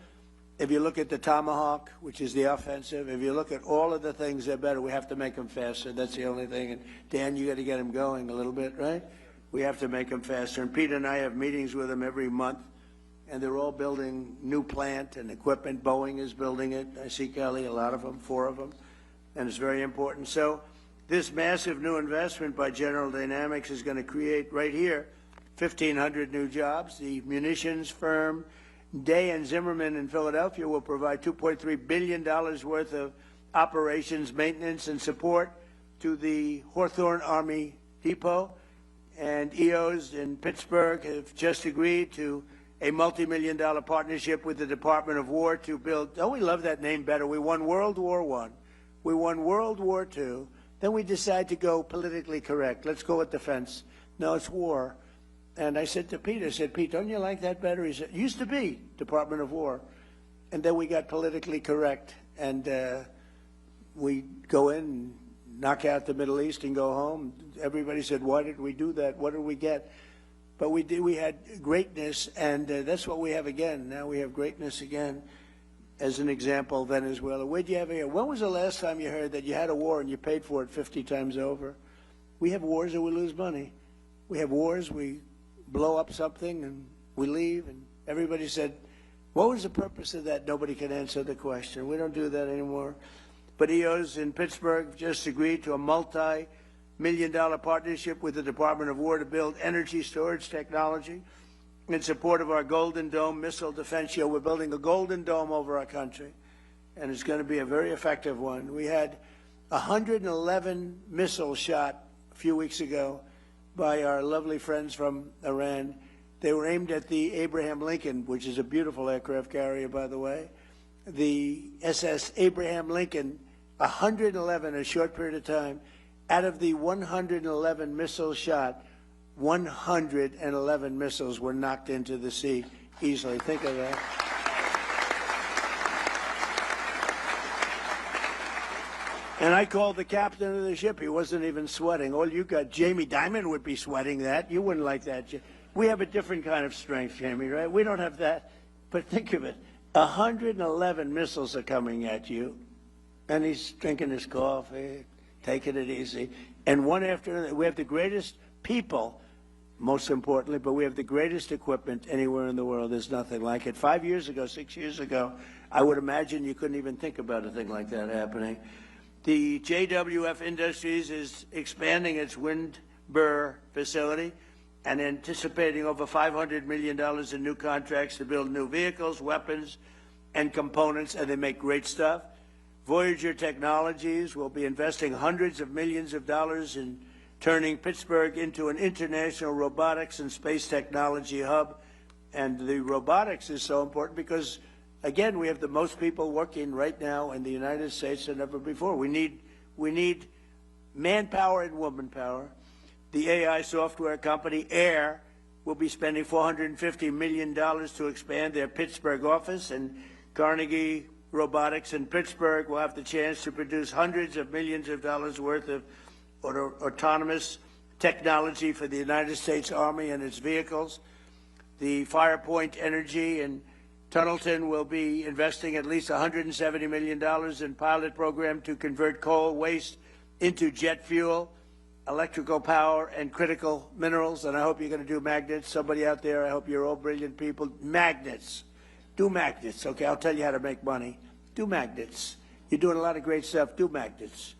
if you look at the Tomahawk, which is the offensive, if you look at all of the things, they're better. We have to make them faster. That's the only thing. And Dan, you got to get them going a little bit, right? We have to make them faster. And Pete and I have meetings with them every month, and they're all building new plant and equipment. Boeing is building it. I see Kelly, a lot of them, 4 of them, and it's very important. So this massive new investment by General Dynamics is going to create right here 1,500 new jobs. The munitions firm Day and Zimmerman in Philadelphia will provide $2.3 billion worth of operations, maintenance, and support to the Hawthorne Army Depot. And EOS in Pittsburgh have just agreed to a multi-million-dollar partnership with the Department of War to build, oh, we love that name better. We won World War I. We won World War II. Then we decided to go politically correct. Let's go with defense. No, it's war. And I said to Pete, I said, Pete, don't you like that better? He said, used to be Department of War. And then we got politically correct. And we go in and knock out the Middle East and go home. Everybody said, why did we do that? What did we get? But we had greatness, and that's what we have again. Now we have greatness again. As an example, Venezuela. Where'd you have here? When was the last time you heard that you had a war and you paid for it 50 times over? We have wars and we lose money. We have wars, we blow up something and we leave, and everybody said, what was the purpose of that? Nobody can answer the question. We don't do that anymore. But EOS in Pittsburgh just agreed to a multi-million-dollar partnership with the Department of War to build energy storage technology in support of our Golden Dome missile defense shield. We're building a Golden Dome over our country, and it's going to be a very effective one. We had 111 missiles shot a few weeks ago by our lovely friends from Iran. They were aimed at the Abraham Lincoln, which is a beautiful aircraft carrier, by the way. The SS Abraham Lincoln, 111 in a short period of time. Out of the 111 missiles shot, 111 missiles were knocked into the sea easily. Think of that. And I called the captain of the ship. He wasn't even sweating. All you got, Jamie Dimon would be sweating that. You wouldn't like that. We have a different kind of strength, Jamie, right? We don't have that. But think of it. 111 missiles are coming at you. And he's drinking his coffee, taking it easy. And one after another, we have the greatest people most importantly, but we have the greatest equipment anywhere in the world. There's nothing like it. 5 years ago, 6 years ago, I would imagine you couldn't even think about a thing like that happening. The JWF Industries is expanding its Windber facility and anticipating over $500 million in new contracts to build new vehicles, weapons, and components, and they make great stuff. Voyager Technologies will be investing hundreds of millions of dollars in turning Pittsburgh into an international robotics and space technology hub. And the robotics is so important because, again, we have the most people working right now in the United States than ever before. We need manpower and woman power. The AI software company Air will be spending $450 million to expand their Pittsburgh office, and Carnegie Robotics in Pittsburgh will have the chance to produce hundreds of millions of dollars worth of autonomous technology for the United States Army and its vehicles. The Firepoint Energy in Tunnelton will be investing at least $170 million in pilot program to convert coal waste into jet fuel, electrical power, and critical minerals. And I hope you're going to do magnets. Somebody out there, I hope you're all brilliant people. Magnets. Do magnets. Okay, I'll tell you how to make money. Do magnets. You're doing a lot of great stuff. Do magnets.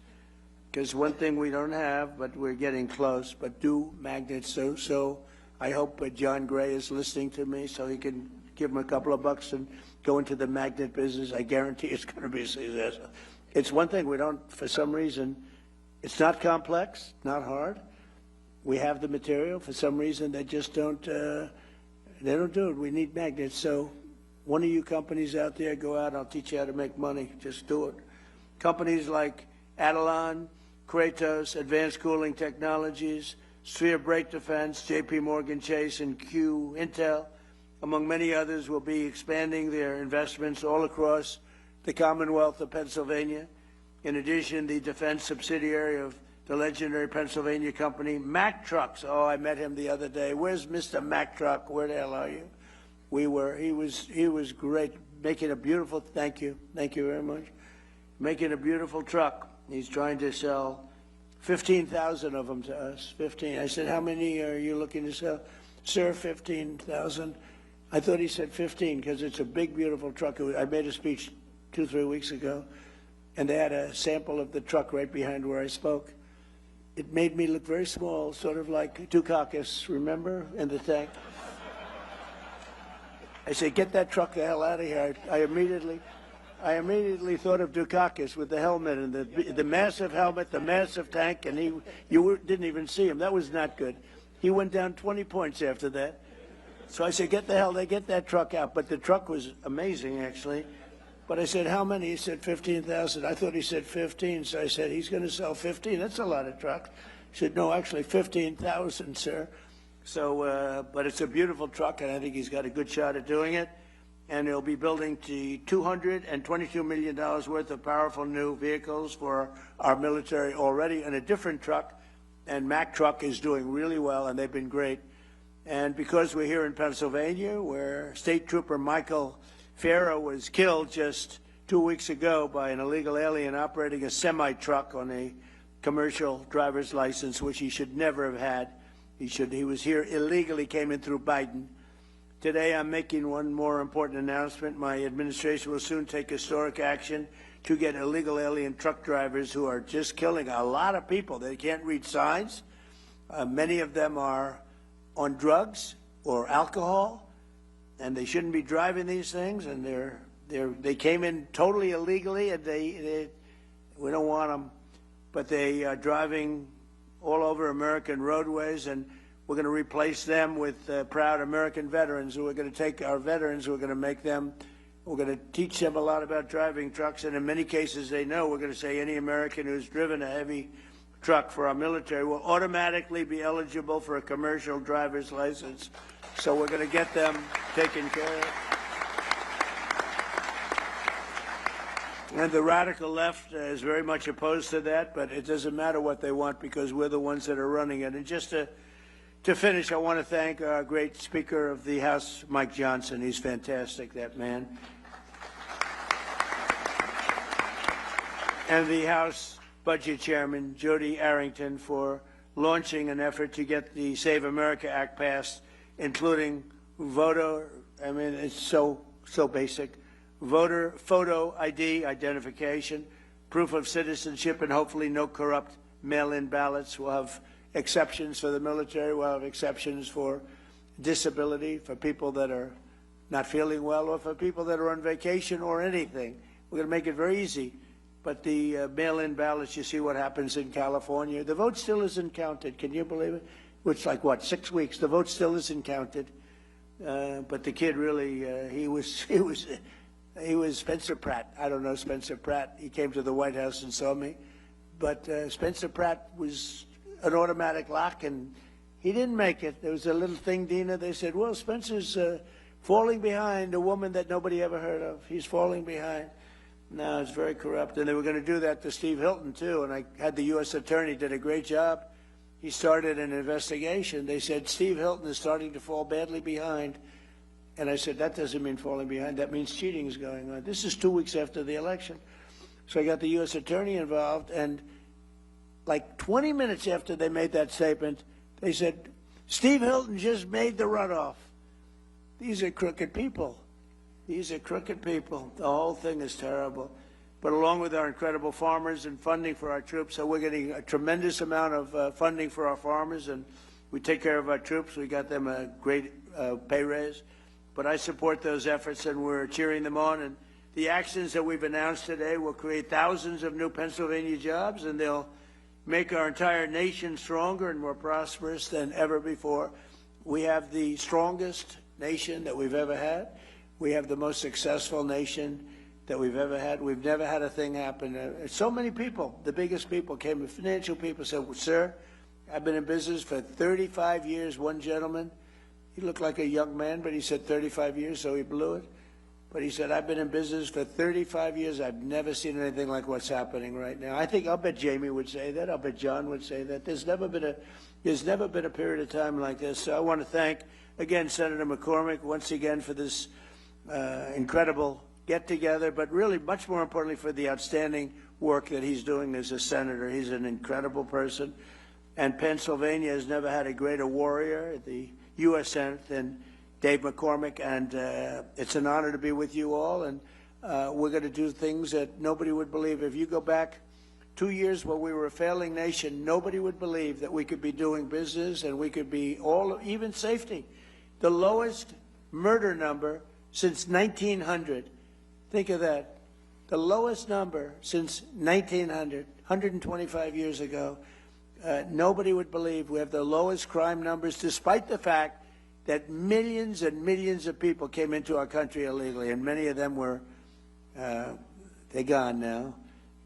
Because one thing we don't have, but we're getting close, but do magnets. So I hope John Gray is listening to me so he can give him a couple of bucks and go into the magnet business. I guarantee it's going to be a success. It's one thing we don't, for some reason, it's not complex, not hard. We have the material. For some reason, they just don't, they don't do it. We need magnets. So one of you companies out there, go out, I'll teach you how to make money. Just do it. Companies like Adelon, Kratos, Advanced Cooling Technologies, Sphere Brake Defense, JP Morgan Chase, and Q Intel, among many others, will be expanding their investments all across the Commonwealth of Pennsylvania. In addition, the defense subsidiary of the legendary Pennsylvania company, Mack Trucks. Oh, I met him the other day. Where's Mr. Mack Truck? Where the hell are you? He was great, making a beautiful, thank you very much, making a beautiful truck. He's trying to sell 15,000 of them to us, 15. I said, how many are you looking to sell? Sir, 15,000. I thought he said 15 because it's a big, beautiful truck. I made a speech 2-3 weeks ago, and they had a sample of the truck right behind where I spoke. It made me look very small, sort of like Dukakis, remember, in the tank? I said, get that truck the hell out of here. I immediately thought of Dukakis with the helmet and the massive helmet, the massive tank, and you didn't even see him. That was not good. He went down 20 points after that. So I said, get that truck out. But the truck was amazing, actually. But I said, how many? He said 15,000. I thought he said 15. So I said, he's going to sell 15. That's a lot of trucks. He said, no, actually 15,000, sir. So, but it's a beautiful truck, and I think he's got a good shot at doing it. And he'll be building $222 million worth of powerful new vehicles for our military already in a different truck. And Mack Truck is doing really well, and they've been great. And because we're here in Pennsylvania, where State Trooper Michael Farrow was killed just 2 weeks ago by an illegal alien operating a semi-truck on a commercial driver's license, which he should never have had. He was here illegally, came in through Biden. Today I'm making one more important announcement. My administration will soon take historic action to get illegal alien truck drivers who are just killing a lot of people. They can't read signs. Many of them are on drugs or alcohol, and they shouldn't be driving these things, and they came in totally illegally, and we don't want them, but they are driving all over American roadways, and we're going to replace them with proud American veterans who are going to take our veterans, who are going to make them, we're going to teach them a lot about driving trucks, and in many cases they know. We're going to say any American who's driven a heavy truck for our military will automatically be eligible for a commercial driver's license. So we're going to get them taken care of. And the radical left is very much opposed to that, but it doesn't matter what they want because we're the ones that are running it. And just to finish, I want to thank our great Speaker of the House, Mike Johnson. He's fantastic, that man. And the House Budget Chairman, Jody Arrington, for launching an effort to get the Save America Act passed, including voter, I mean, it's so basic, voter photo ID identification, proof of citizenship, and hopefully no corrupt mail-in ballots. We'll have exceptions for the military. We'll have exceptions for disability, for people that are not feeling well, or for people that are on vacation or anything. We're going to make it very easy. But the mail-in ballots, you see what happens in California. The vote still isn't counted. Can you believe it? Which, like, what, 6 weeks? The vote still isn't counted. But the kid really, he was Spencer Pratt. I don't know Spencer Pratt. He came to the White House and saw me. But Spencer Pratt was an automatic lock, and he didn't make it. There was a little thing, Dina. They said, well, Spencer's falling behind a woman that nobody ever heard of. He's falling behind. No, it's very corrupt. And they were going to do that to Steve Hilton, too. And I had the U.S. attorney, did a great job. He started an investigation. They said, Steve Hilton is starting to fall badly behind. And I said, that doesn't mean falling behind. That means cheating is going on. This is 2 weeks after the election. So I got the U.S. attorney involved. And like 20 minutes after they made that statement, they said, Steve Hilton just made the runoff. These are crooked people. These are crooked people. The whole thing is terrible. But along with our incredible farmers and funding for our troops, so we're getting a tremendous amount of funding for our farmers, and we take care of our troops. We got them a great pay raise. But I support those efforts, and we're cheering them on. And the actions that we've announced today will create thousands of new Pennsylvania jobs, and they'll make our entire nation stronger and more prosperous than ever before. We have the strongest nation that we've ever had. We have the most successful nation that we've ever had. We've never had a thing happen. So many people, the biggest people came, financial people said, well, sir, I've been in business for 35 years. One gentleman, he looked like a young man, but he said 35 years, so he blew it. But he said, I've been in business for 35 years. I've never seen anything like what's happening right now. I'll bet Jamie would say that. I'll bet John would say that. There's never been a period of time like this. So I want to thank, again, Senator McCormick, once again, for this incredible get-together, but really, much more importantly, for the outstanding work that he's doing as a senator. He's an incredible person. And Pennsylvania has never had a greater warrior at the U.S. Senate than Dave McCormick, and it's an honor to be with you all, and we're going to do things that nobody would believe. If you go back 2 years when we were a failing nation, nobody would believe that we could be doing business and we could be even safety. The lowest murder number since 1900. Think of that. The lowest number since 1900, 125 years ago. Nobody would believe we have the lowest crime numbers, despite the fact that millions and millions of people came into our country illegally, and many of them were, they're gone now,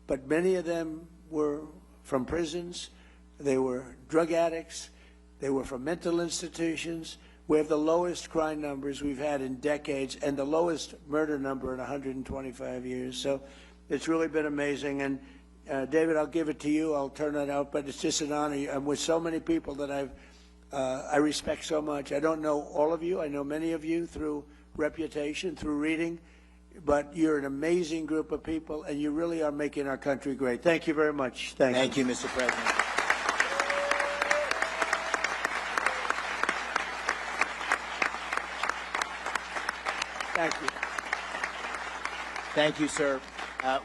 but many of them were from prisons, they were drug addicts, they were from mental institutions. We have the lowest crime numbers we've had in decades and the lowest murder number in 125 years. So it's really been amazing. And David, I'll give it to you. I'll turn it out, but it's just an honor. I'm with so many people that I respect so much. I don't know all of you. I know many of you through reputation, through reading, but you're an amazing group of people, and you really are making our country great. Thank you very much. Thank you, Mr. President. Thank you. Thank you, sir.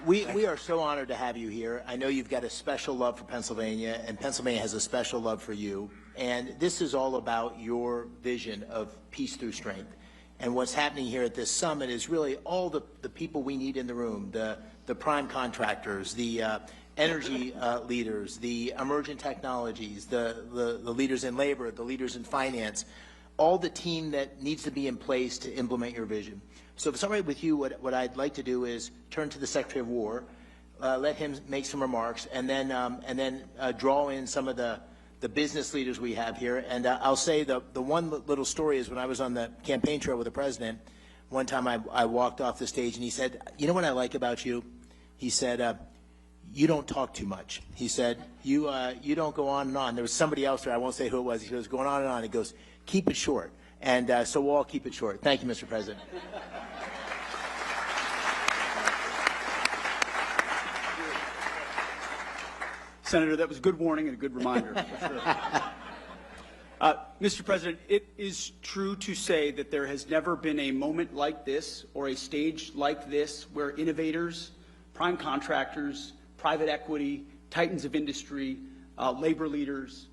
We are so honored to have you here. I know you've got a special love for Pennsylvania, and Pennsylvania has a special love for you. And this is all about your vision of peace through strength. And what's happening here at this summit is really all the people we need in the room, the prime contractors, the energy leaders, the emergent technologies, the leaders in labor, the leaders in finance, all the team that needs to be in place to implement your vision. So if it's all right with you, what I'd like to do is turn to the Secretary of War, let him make some remarks, and then draw in some of the business leaders we have here. And I'll say the one little story is when I was on the campaign trail with the president, one time I walked off the stage and he said, you know what I like about you? He said, you don't talk too much. He said, you don't go on and on. There was somebody else there, I won't say who it was, he goes, going on and on. He goes, keep it short. And so we'll all keep it short. Thank you, Mr. President. Senator, that was a good warning and a good reminder, for sure. Mr. President, it is true to say that there has never been a moment like this or a stage like this where innovators, prime contractors, private equity, titans of industry, labor leaders,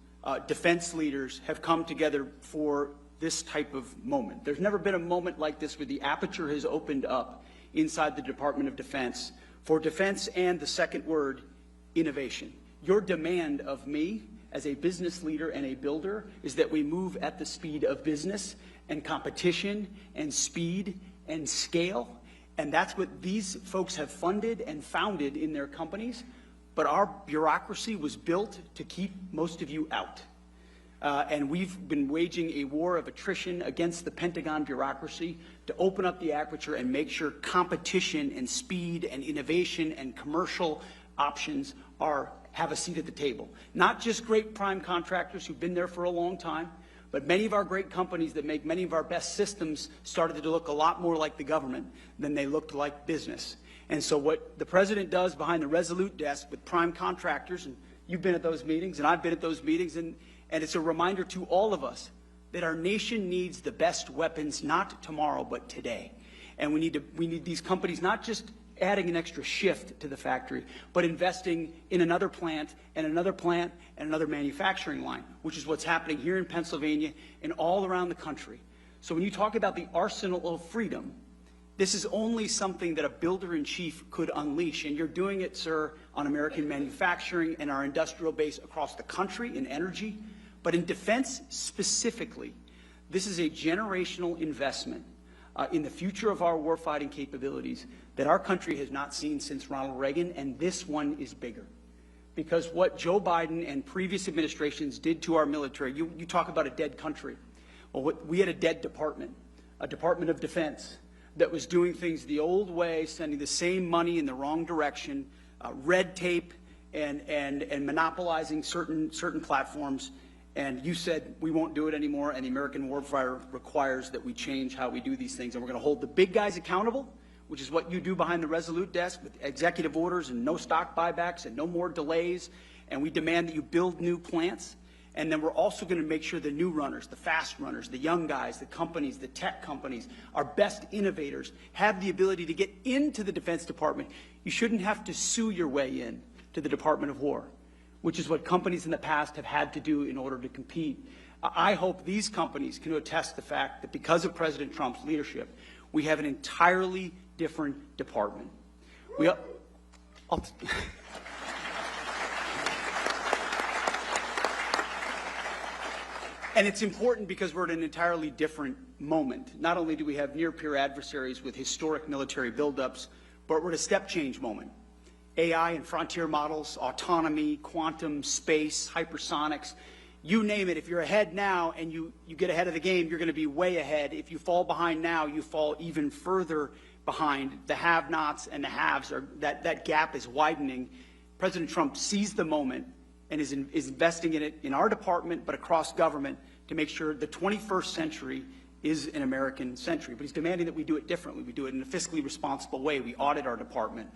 defense leaders have come together for this type of moment. There's never been a moment like this where the aperture has opened up inside the Department of Defense for defense and the second word, innovation. Your demand of me as a business leader and a builder is that we move at the speed of business and competition and speed and scale. And that's what these folks have funded and founded in their companies. But our bureaucracy was built to keep most of you out. And we've been waging a war of attrition against the Pentagon bureaucracy to open up the aperture and make sure competition and speed and innovation and commercial options have a seat at the table. Not just great prime contractors who've been there for a long time, but many of our great companies that make many of our best systems started to look a lot more like the government than they looked like business. And so what the President does behind the Resolute desk with prime contractors, and you've been at those meetings and I've been at those meetings, and it's a reminder to all of us that our nation needs the best weapons, not tomorrow, but today. And we need these companies not just adding an extra shift to the factory, but investing in another plant and another plant and another manufacturing line, which is what's happening here in Pennsylvania and all around the country. So when you talk about the arsenal of freedom, this is only something that a builder-in-chief could unleash, and you're doing it, sir, on American manufacturing and our industrial base across the country in energy. But in defense specifically, this is a generational investment in the future of our warfighting capabilities that our country has not seen since Ronald Reagan, and this one is bigger. Because what Joe Biden and previous administrations did to our military, you talk about a dead country. Well, we had a dead department, a Department of Defense, that was doing things the old way, sending the same money in the wrong direction, red tape, and monopolizing certain platforms. And you said we won't do it anymore, and the American warfighter requires that we change how we do these things. And we're going to hold the big guys accountable, which is what you do behind the Resolute desk with executive orders and no stock buybacks and no more delays. And we demand that you build new plants. And then we're also going to make sure the new runners, the fast runners, the young guys, the companies, the tech companies, our best innovators have the ability to get into the Defense Department. You shouldn't have to sue your way in to the Department of War, which is what companies in the past have had to do in order to compete. I hope these companies can attest the fact that because of President Trump's leadership, we have an entirely different department. And it's important because we're at an entirely different moment. Not only do we have near-peer adversaries with historic military buildups, but we're at a step-change moment. AI and frontier models, autonomy, quantum, space, hypersonics, you name it. If you're ahead now and you get ahead of the game, you're going to be way ahead. If you fall behind now, you fall even further behind. The have-nots and the haves, that gap is widening. President Trump sees the moment and is investing in it in our department, but across government, to make sure the 21st century is an American century. But he's demanding that we do it differently. We do it in a fiscally responsible way. We audit our department.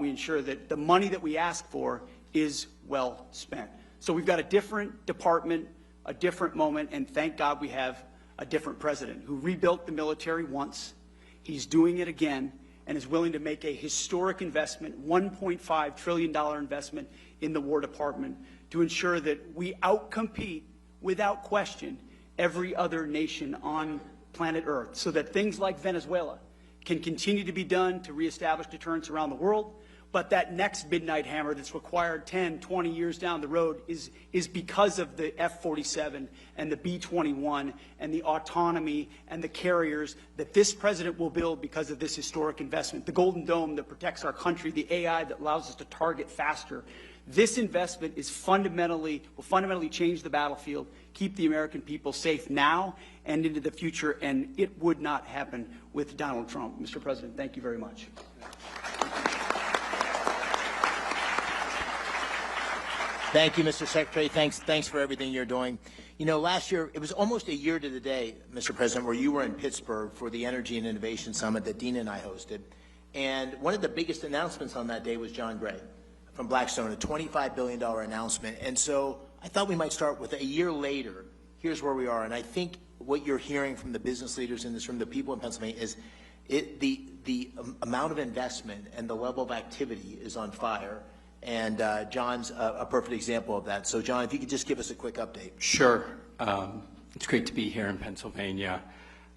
We ensure that the money that we ask for is well spent. So we've got a different department, a different moment, and thank God we have a different president who rebuilt the military once. He's doing it again and is willing to make a historic investment, $1.5 trillion investment in the War Department to ensure that we outcompete, without question, every other nation on planet Earth, so that things like Venezuela can continue to be done to reestablish deterrence around the world. But that next midnight hammer that's required 10, 20 years down the road is because of the F-47 and the B-21 and the autonomy and the carriers that this president will build because of this historic investment. The Golden Dome that protects our country, the AI that allows us to target faster. This investment will fundamentally change the battlefield, keep the American people safe now and into the future, and it would not happen with Donald Trump. Mr. President, thank you very much. Thank you, Mr. Secretary. Thanks for everything you're doing. You know, last year, it was almost a year to the day, Mr. President, where you were in Pittsburgh for the Energy and Innovation Summit that Dina and I hosted. And one of the biggest announcements on that day was John Gray, from Blackstone, a $25 billion announcement. And so I thought we might start with a year later, here's where we are. And I think what you're hearing from the business leaders in this room, the people in Pennsylvania, is the amount of investment and the level of activity is on fire. And John's a perfect example of that. So John, if you could just give us a quick update. Sure. It's great to be here in Pennsylvania.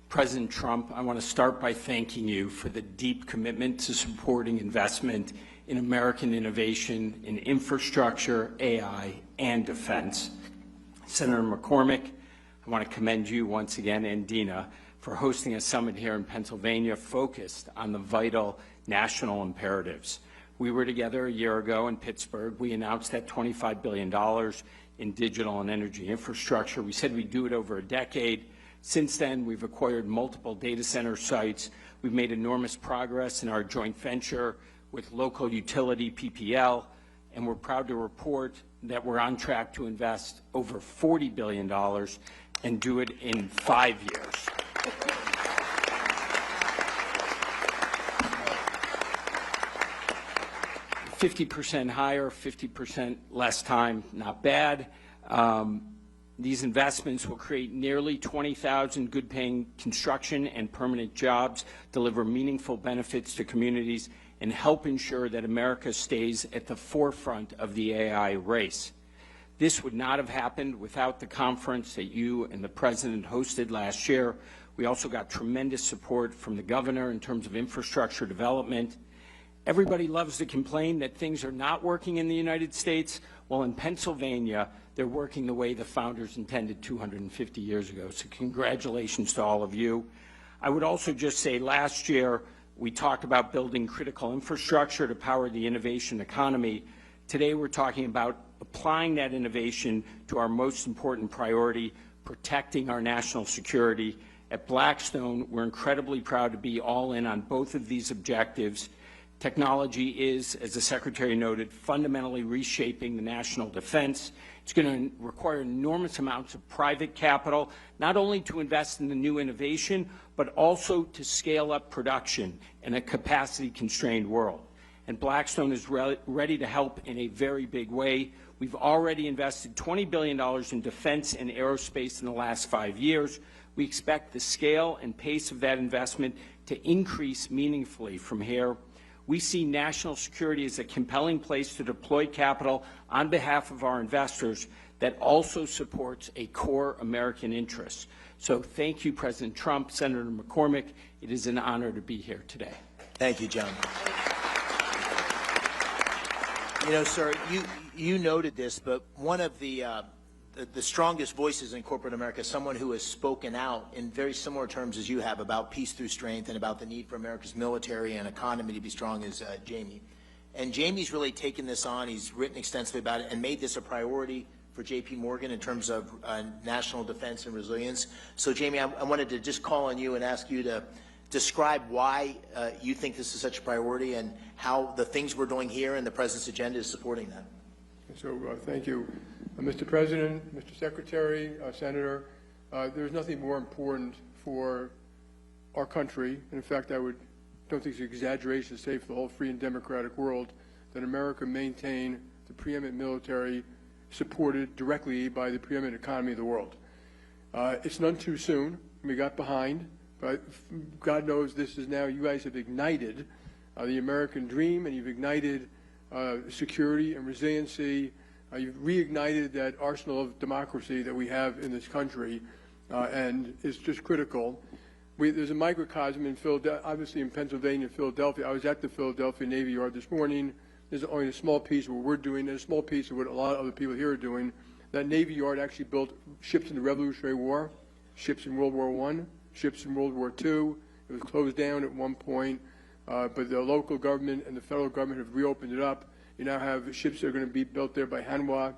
President Trump, I want to start by thanking you for the deep commitment to supporting investment in American innovation in infrastructure, AI, and defense. Senator McCormick, I want to commend you once again, and Dina, for hosting a summit here in Pennsylvania focused on the vital national imperatives. We were together a year ago in Pittsburgh. We announced that $25 billion in digital and energy infrastructure. We said we'd do it over a decade. Since then, we've acquired multiple data center sites. We've made enormous progress in our joint venture with local utility PPL, and we're proud to report that we're on track to invest over $40 billion and do it in 5 years. $50 higher, 50% less time, not bad. These investments will create nearly 20,000 good-paying construction and permanent jobs, deliver meaningful benefits to communities, and help ensure that America stays at the forefront of the AI race. This would not have happened without the conference that you and the President hosted last year. We also got tremendous support from the governor in terms of infrastructure development. Everybody loves to complain that things are not working in the United States. Well, in Pennsylvania, they're working the way the founders intended 250 years ago. So congratulations to all of you. I would also just say last year, we talked about building critical infrastructure to power the innovation economy. Today, we're talking about applying that innovation to our most important priority, protecting our national security. At Blackstone, we're incredibly proud to be all in on both of these objectives. Technology is, as the Secretary noted, fundamentally reshaping the national defense. It's going to require enormous amounts of private capital, not only to invest in the new innovation, but also to scale up production in a capacity-constrained world. And Blackstone is ready to help in a very big way. We've already invested $20 billion in defense and aerospace in the last 5 years. We expect the scale and pace of that investment to increase meaningfully from here. We see national security as a compelling place to deploy capital on behalf of our investors that also supports a core American interest. So thank you, President Trump, Senator McCormick. It is an honor to be here today. Thank you, John. You know, sir, you noted this, but one of the strongest voices in corporate America, someone who has spoken out in very similar terms as you have about peace through strength and about the need for America's military and economy to be strong, is Jamie. And Jamie's really taken this on. He's written extensively about it and made this a priority for J.P. Morgan in terms of national defense and resilience. So, Jamie, I wanted to just call on you and ask you to describe why you think this is such a priority and how the things we're doing here and the President's agenda is supporting that. So thank you. Mr. President, Mr. Secretary, Senator, there's nothing more important for our country, and in fact, don't think it's an exaggeration to say for the whole free and democratic world, that America maintain the preeminent military supported directly by the preeminent economy of the world. It's none too soon. We got behind, but God knows this is now, you guys have ignited the American dream, and you've ignited security and resiliency. You've reignited that arsenal of democracy that we have in this country, and it's just critical. There's a microcosm in Philadelphia, obviously in Pennsylvania, Philadelphia. I was at the Philadelphia Navy Yard this morning. There's only a small piece of what we're doing and a small piece of what a lot of other people here are doing. That Navy Yard actually built ships in the Revolutionary War, ships in World War I, ships in World War II. It was closed down at one point, but the local government and the federal government have reopened it up. You now have ships that are going to be built there by Hanwha,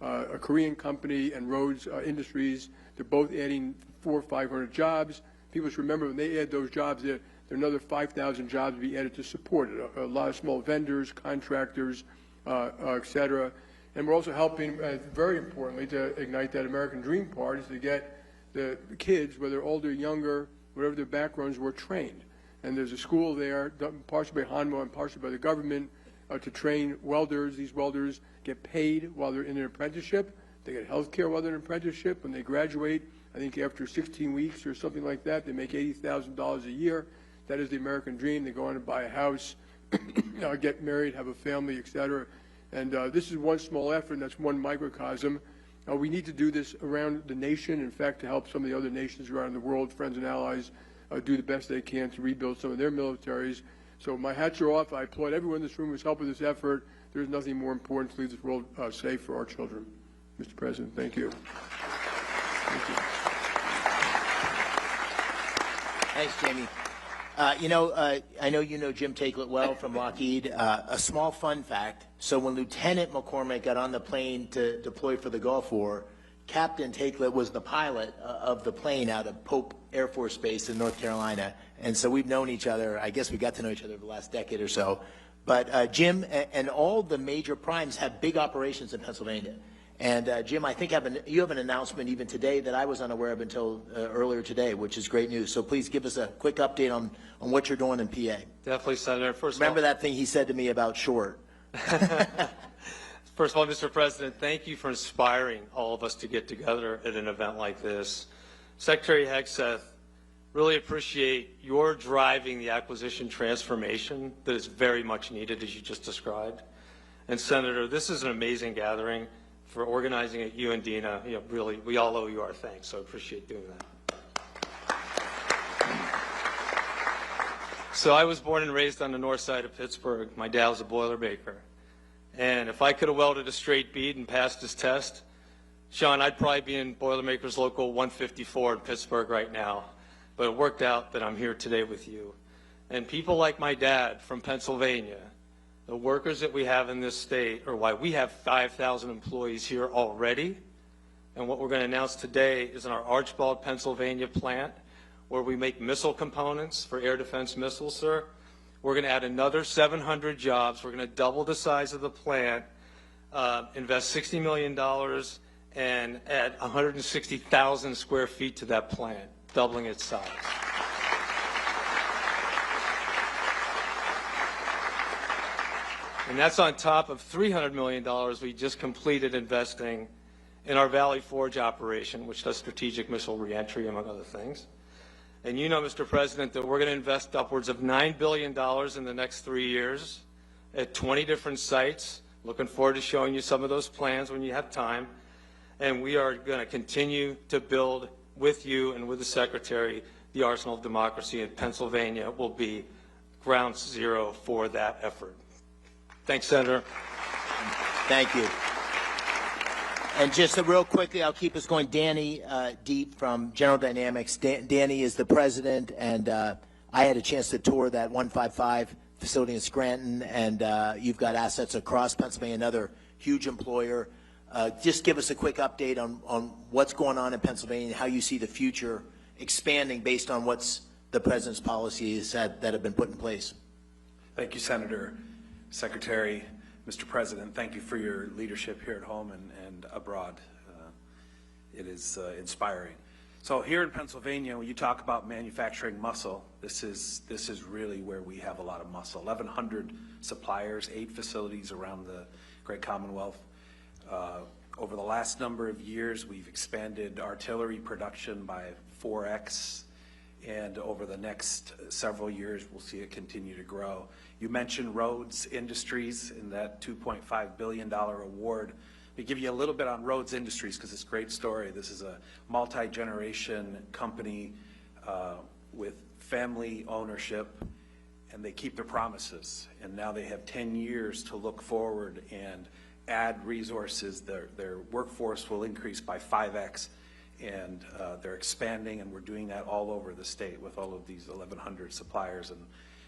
a Korean company, and Rhodes Industries. They're both adding 400 or 500 jobs. People should remember when they add those jobs, there are another 5,000 jobs to be added to support it. A lot of small vendors, contractors, et cetera. And we're also helping, very importantly, to ignite that American dream part, is to get the kids, whether older or younger, whatever their backgrounds were, trained. And there's a school there, partially by Hanwha and partially by the government, to train welders. These welders get paid while they're in an apprenticeship. They get health care while they're in an apprenticeship. When they graduate, I think after 16 weeks or something like that, they make $80,000 a year. That is the American dream. They go on and buy a house, get married, have a family, et cetera. And this is one small effort, and that's one microcosm. We need to do this around the nation, in fact, to help some of the other nations around the world, friends and allies, do the best they can to rebuild some of their militaries. So my hats are off. I applaud everyone in this room who's helping this effort. There's nothing more important to leave this world safe for our children. Mr. President, thank you. Thank you. Thanks, Jamie. I know you know Jim Takelett well from Lockheed. A small fun fact, so when Lieutenant McCormick got on the plane to deploy for the Gulf War, Captain Takelett was the pilot of the plane out of Pope Air Force Base in North Carolina. And so we've known each other, I guess we got to know each other over the last decade or so. But Jim and all the major primes have big operations in Pennsylvania. And Jim, I think you have an announcement even today that I was unaware of until earlier today, which is great news. So please give us a quick update on what you're doing in PA. Definitely, Senator. Remember that thing he said to me about short. First of all, Mr. President, thank you for inspiring all of us to get together at an event like this. Secretary Hegseth, really appreciate your driving the acquisition transformation that is very much needed, as you just described. And Senator, this is an amazing gathering. For organizing it, you and Dina, really, we all owe you our thanks, so I appreciate doing that. So I was born and raised on the north side of Pittsburgh. My dad was a Boilermaker. And if I could have welded a straight bead and passed his test, Sean, I'd probably be in Boilermakers Local 154 in Pittsburgh right now. But it worked out that I'm here today with you. And people like my dad from Pennsylvania, the workers that we have in this state are why we have 5,000 employees here already. And what we're going to announce today is in our Archbald, Pennsylvania plant, where we make missile components for air defense missiles, sir. We're going to add another 700 jobs. We're going to double the size of the plant, invest $60 million, and add 160,000 square feet to that plant, doubling its size. And that's on top of $300 million we just completed investing in our Valley Forge operation, which does strategic missile reentry, among other things. And you know, Mr. President, that we're going to invest upwards of $9 billion in the next 3 years at 20 different sites. Looking forward to showing you some of those plans when you have time. And we are going to continue to build with you and with the Secretary the arsenal of democracy, and Pennsylvania will be ground zero for that effort. Thanks, Senator. Thank you. And just real quickly, I'll keep us going. Danny Deep from General Dynamics. Danny is the president, and I had a chance to tour that 155 facility in Scranton, and you've got assets across Pennsylvania, another huge employer. Just give us a quick update on what's going on in Pennsylvania and how you see the future expanding based on what's the president's policies that have been put in place. Thank you, Senator. Secretary, Mr. President, thank you for your leadership here at home and abroad. It is inspiring. So here in Pennsylvania, when you talk about manufacturing muscle, this is really where we have a lot of muscle. 1,100 suppliers, 8 facilities around the Great Commonwealth. Over the last number of years, we've expanded artillery production by 4x. And over the next several years, we'll see it continue to grow. You mentioned Rhodes Industries and that $2.5 billion award. Let me give you a little bit on Rhodes Industries because it's a great story. This is a multi-generation company with family ownership, and they keep their promises. And now they have 10 years to look forward and add resources. Their workforce will increase by 5x. And they're expanding, and we're doing that all over the state with all of these 1,100 suppliers.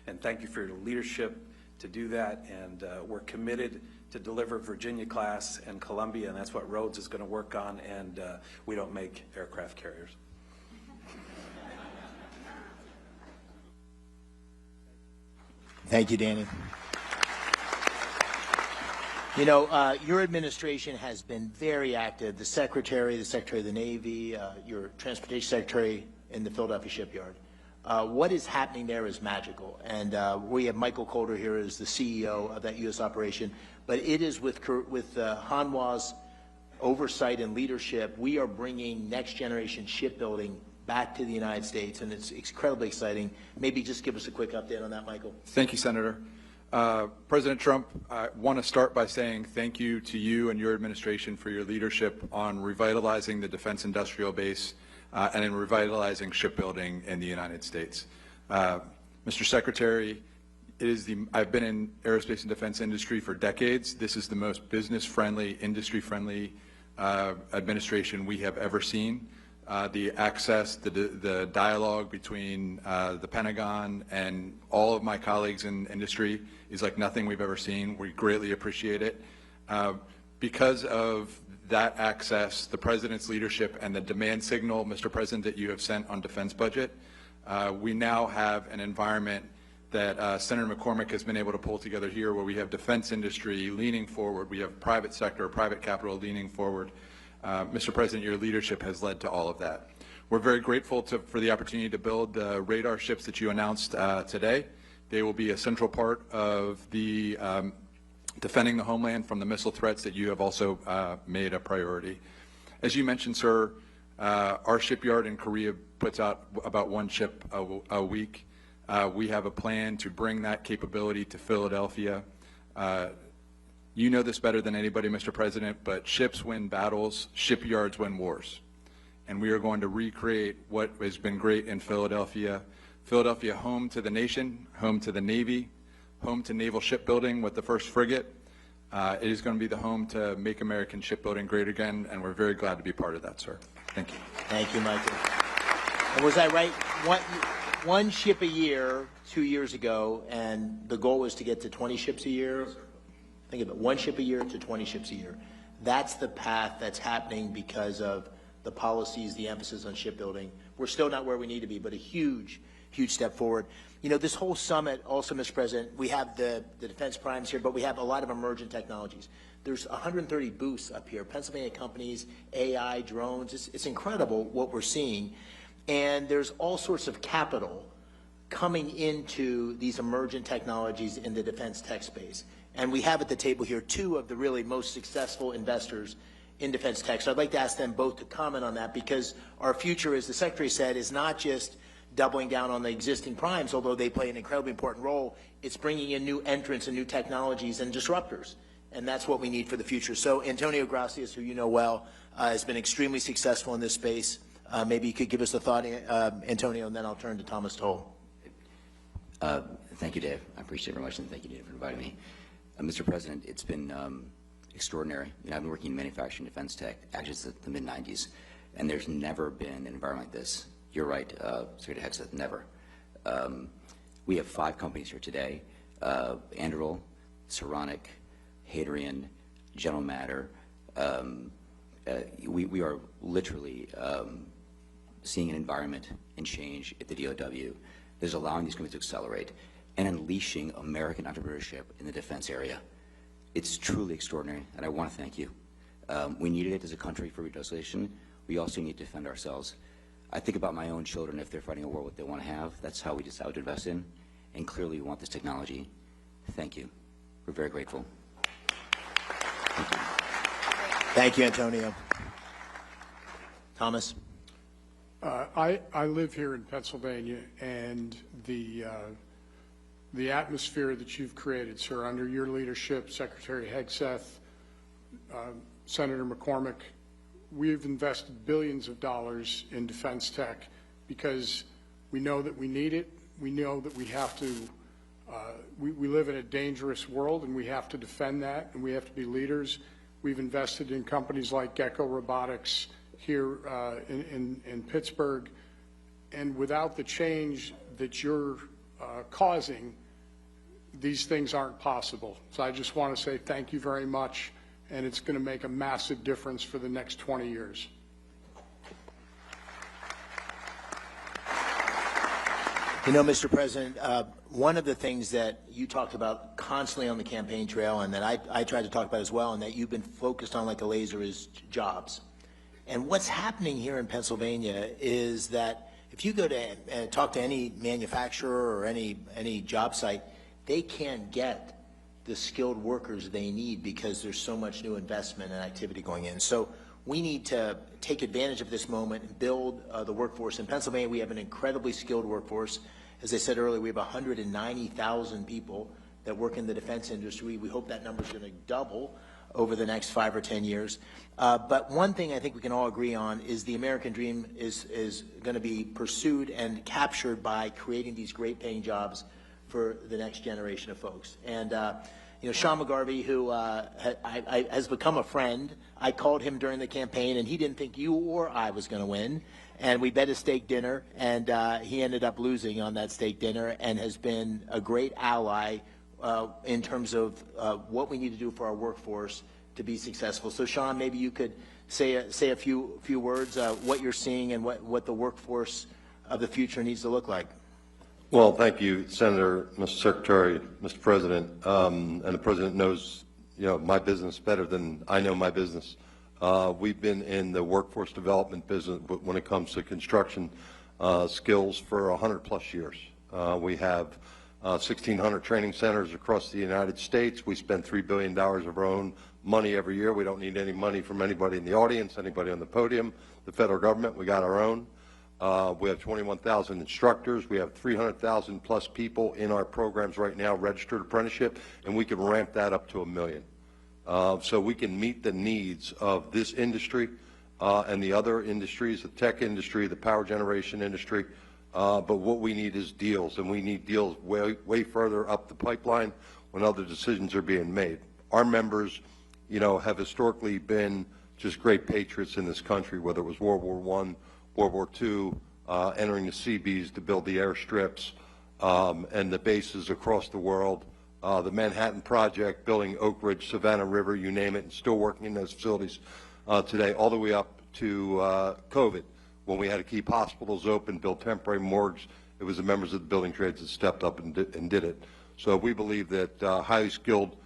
And thank you for your leadership to do that. And we're committed to deliver Virginia class and Columbia, and that's what Rhodes is going to work on. And we don't make aircraft carriers. Thank you, Danny. You know, your administration has been very active. The Secretary of the Navy, your Transportation Secretary in the Philadelphia shipyard. What is happening there is magical, and we have Michael Coulter here as the CEO of that U.S. operation, but it is with Hanwha's oversight and leadership, we are bringing next-generation shipbuilding back to the United States, and it's incredibly exciting. Maybe just give us a quick update on that, Michael. Thank you, Senator. President Trump, I want to start by saying thank you to you and your administration for your leadership on revitalizing the defense industrial base and in revitalizing shipbuilding in the United States. Mr. Secretary, I've been in aerospace and defense industry for decades. This is the most business-friendly, industry-friendly administration we have ever seen. The access, the dialogue between the Pentagon and all of my colleagues in industry is like nothing we've ever seen. We greatly appreciate it. Because of that access, the President's leadership, and the demand signal, Mr. President, that you have sent on defense budget, we now have an environment that Senator McCormick has been able to pull together here where we have defense industry leaning forward, we have private sector, private capital leaning forward. Mr. President, your leadership has led to all of that. We're very grateful for the opportunity to build the radar ships that you announced today. They will be a central part of the defending the homeland from the missile threats that you have also made a priority. As you mentioned, sir, our shipyard in Korea puts out about one ship a week. We have a plan to bring that capability to Philadelphia. You know this better than anybody, Mr. President, but ships win battles, shipyards win wars. And we are going to recreate what has been great in Philadelphia. Philadelphia, home to the nation, home to the Navy, home to naval shipbuilding with the first frigate. It is going to be the home to make American shipbuilding great again, and we're very glad to be part of that, sir. Thank you. Thank you, Michael. And was I right? One ship a year 2 years ago, and the goal was to get to 20 ships a year? Think of it, 1 ship a year to 20 ships a year. That's the path that's happening because of the policies, the emphasis on shipbuilding. We're still not where we need to be, but a huge, huge step forward. You know, this whole summit also, Mr. President, we have the defense primes here, but we have a lot of emergent technologies. There's 130 booths up here, Pennsylvania companies, AI, drones. It's incredible what we're seeing. And there's all sorts of capital coming into these emergent technologies in the defense tech space. And we have at the table here 2 of the really most successful investors in defense tech. So I'd like to ask them both to comment on that, because our future, as the Secretary said, is not just doubling down on the existing primes, although they play an incredibly important role. It's bringing in new entrants and new technologies and disruptors. And that's what we need for the future. So Antonio Gracias, who you know well, has been extremely successful in this space. Maybe you could give us a thought, Antonio, and then I'll turn to Thomas Toll. Thank you, Dave. I appreciate it very much, and thank you, Dave, for inviting me. Mr. President, it's been extraordinary. You know, I've been working in manufacturing defense tech actually since the mid-90s, and there's never been an environment like this. You're right, Secretary Hegseth, never. We have 5 companies here today, Anduril, Saronic, Hadrian, General Matter. We are literally seeing an environment and change at the DOW that is allowing these companies to accelerate and unleashing American entrepreneurship in the defense area. It's truly extraordinary, and I want to thank you. We needed it as a country for reindustrialization. We also need to defend ourselves. I think about my own children. If they're fighting a war, what they want to have, that's how we decide to invest in, and clearly we want this technology. Thank you. We're very grateful. Thank you. Thank you, Antonio. Thomas? I live here in Pennsylvania, and the atmosphere that you've created, sir, under your leadership, Secretary Hegseth, Senator McCormick, we've invested billions of dollars in defense tech because we know that we need it. We know that we have to, we live in a dangerous world, and we have to defend that, and we have to be leaders. We've invested in companies like Gecko Robotics here in Pittsburgh, and without the change that you're causing, these things aren't possible. So I just want to say thank you very much, and it's going to make a massive difference for the next 20 years. You know, Mr. President, one of the things that you talked about constantly on the campaign trail, and that I tried to talk about as well, and that you've been focused on like a laser, is jobs. And what's happening here in Pennsylvania is that if if you go to talk to any manufacturer or any job site, they can't get the skilled workers they need because there's so much new investment and activity going in. So we need to take advantage of this moment and build the workforce. In Pennsylvania, we have an incredibly skilled workforce. As I said earlier, we have 190,000 people that work in the defense industry. We hope that number is going to double over the next 5 or 10 years. But one thing I think we can all agree on is the American dream is going to be pursued and captured by creating these great paying jobs for the next generation of folks. And you know, Sean McGarvey, who has become a friend, I called him during the campaign, and he didn't think you or I was going to win. And we bet a steak dinner, and he ended up losing on that steak dinner and has been a great ally in terms of what we need to do for our workforce to be successful. So, Sean, maybe you could say a few words, what you're seeing and what the workforce of the future needs to look like. Well, thank you, Senator, Mr. Secretary, Mr. President, and the President knows, you know, my business better than I know my business. We've been in the workforce development business when it comes to construction skills for 100+ years. We have 1,600 training centers across the United States. We spend $3 billion of our own money every year. We don't need any money from anybody in the audience, anybody on the podium, the federal government. We got our own. We have 21,000 instructors. We have 300,000 plus people in our programs right now, registered apprenticeship, and we can ramp that up to 1 million. So we can meet the needs of this industry and the other industries, the tech industry, the power generation industry. But what we need is deals, and we need deals way further up the pipeline when other decisions are being made. Our members, you know, have historically been just great patriots in this country, whether it was World War I, World War II, entering the Seabees to build the airstrips and the bases across the world, the Manhattan Project, building Oak Ridge, Savannah River, you name it, and still working in those facilities today, all the way up to COVID, when we had to keep hospitals open, build temporary morgues. It was the members of the building trades that stepped up and did it. So we believe that highly skilled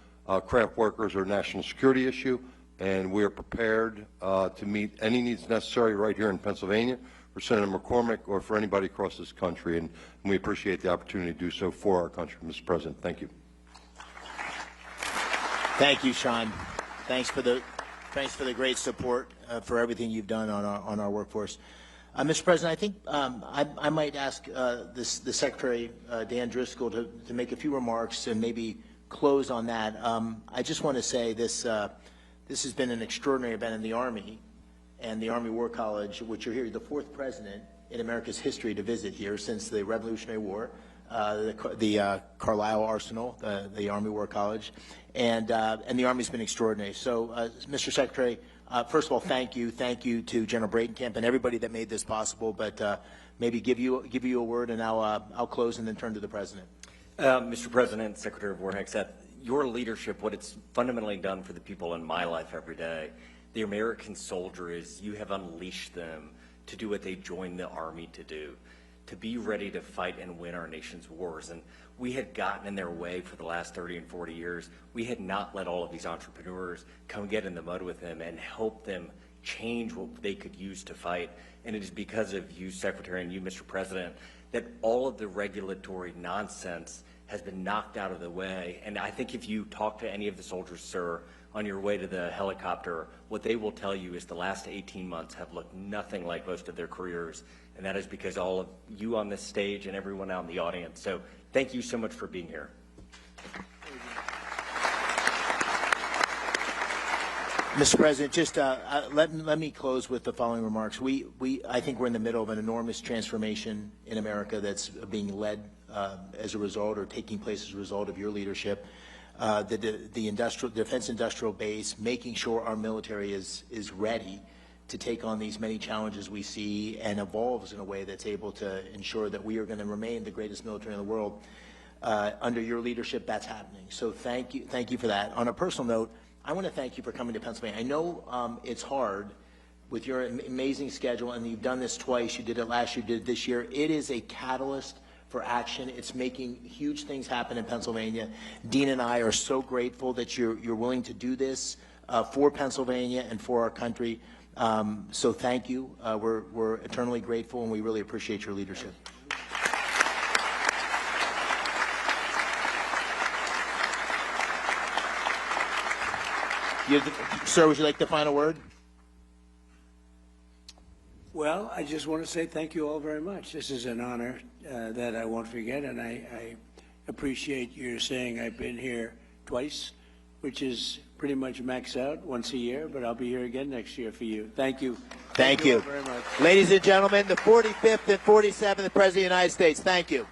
craft workers are a national security issue, and we are prepared to meet any needs necessary right here in Pennsylvania for Senator McCormick or for anybody across this country, and we appreciate the opportunity to do so for our country, Mr. President. Thank you. Thank you, Sean. Thanks for the great support for everything you've done on our workforce. Mr. President, I think I might ask the Secretary, Dan Driscoll, to make a few remarks and maybe close on that. I just want to say this has been an extraordinary event in the Army and the Army War College, which you're here, the 4th president in America's history to visit here since the Revolutionary War, the Carlisle Arsenal, the Army War College, and the Army's been extraordinary. So, Mr. Secretary, first of all, thank you to General Breitenkamp and everybody that made this possible. But maybe give you a word, and I'll close and then turn to the President. Mr. President, Secretary of War Hegseth, your leadership, what it's fundamentally done for the people in my life every day, the American soldier, is you have unleashed them to do what they joined the Army to do, to be ready to fight and win our nation's wars. And we had gotten in their way for the last 30 and 40 years. We had not let all of these entrepreneurs come get in the mud with them and help them change what they could use to fight. And it is because of you, Secretary, and you, Mr. President, that all of the regulatory nonsense has been knocked out of the way. And I think if you talk to any of the soldiers, sir, on your way to the helicopter, what they will tell you is the last 18 months have looked nothing like most of their careers. And that is because all of you on this stage and everyone out in the audience. So thank you so much for being here. Mr. President, just let me close with the following remarks. I think we're in the middle of an enormous transformation in America that's being led as a result, or taking place as a result, of your leadership. The defense industrial base, making sure our military is ready to take on these many challenges we see and evolves in a way that's able to ensure that we are going to remain the greatest military in the world. Under your leadership, that's happening. So thank you for that. On a personal note, I want to thank you for coming to Pennsylvania. I know it's hard with your amazing schedule, and you've done this twice. You did it last year, you did it this year. It is a catalyst for action. It's making huge things happen in Pennsylvania. Dean and I are so grateful that you're willing to do this for Pennsylvania and for our country. So thank you. We're eternally grateful, and we really appreciate your leadership. Sir, would you like the final word? Well, I just want to say thank you all very much. This is an honor that I won't forget, and I appreciate your saying I've been here twice, which is pretty much maxed out once a year, but I'll be here again next year for you. Thank you. Thank you. All very much. Ladies and gentlemen, the 45th and 47th President of the United States, thank you.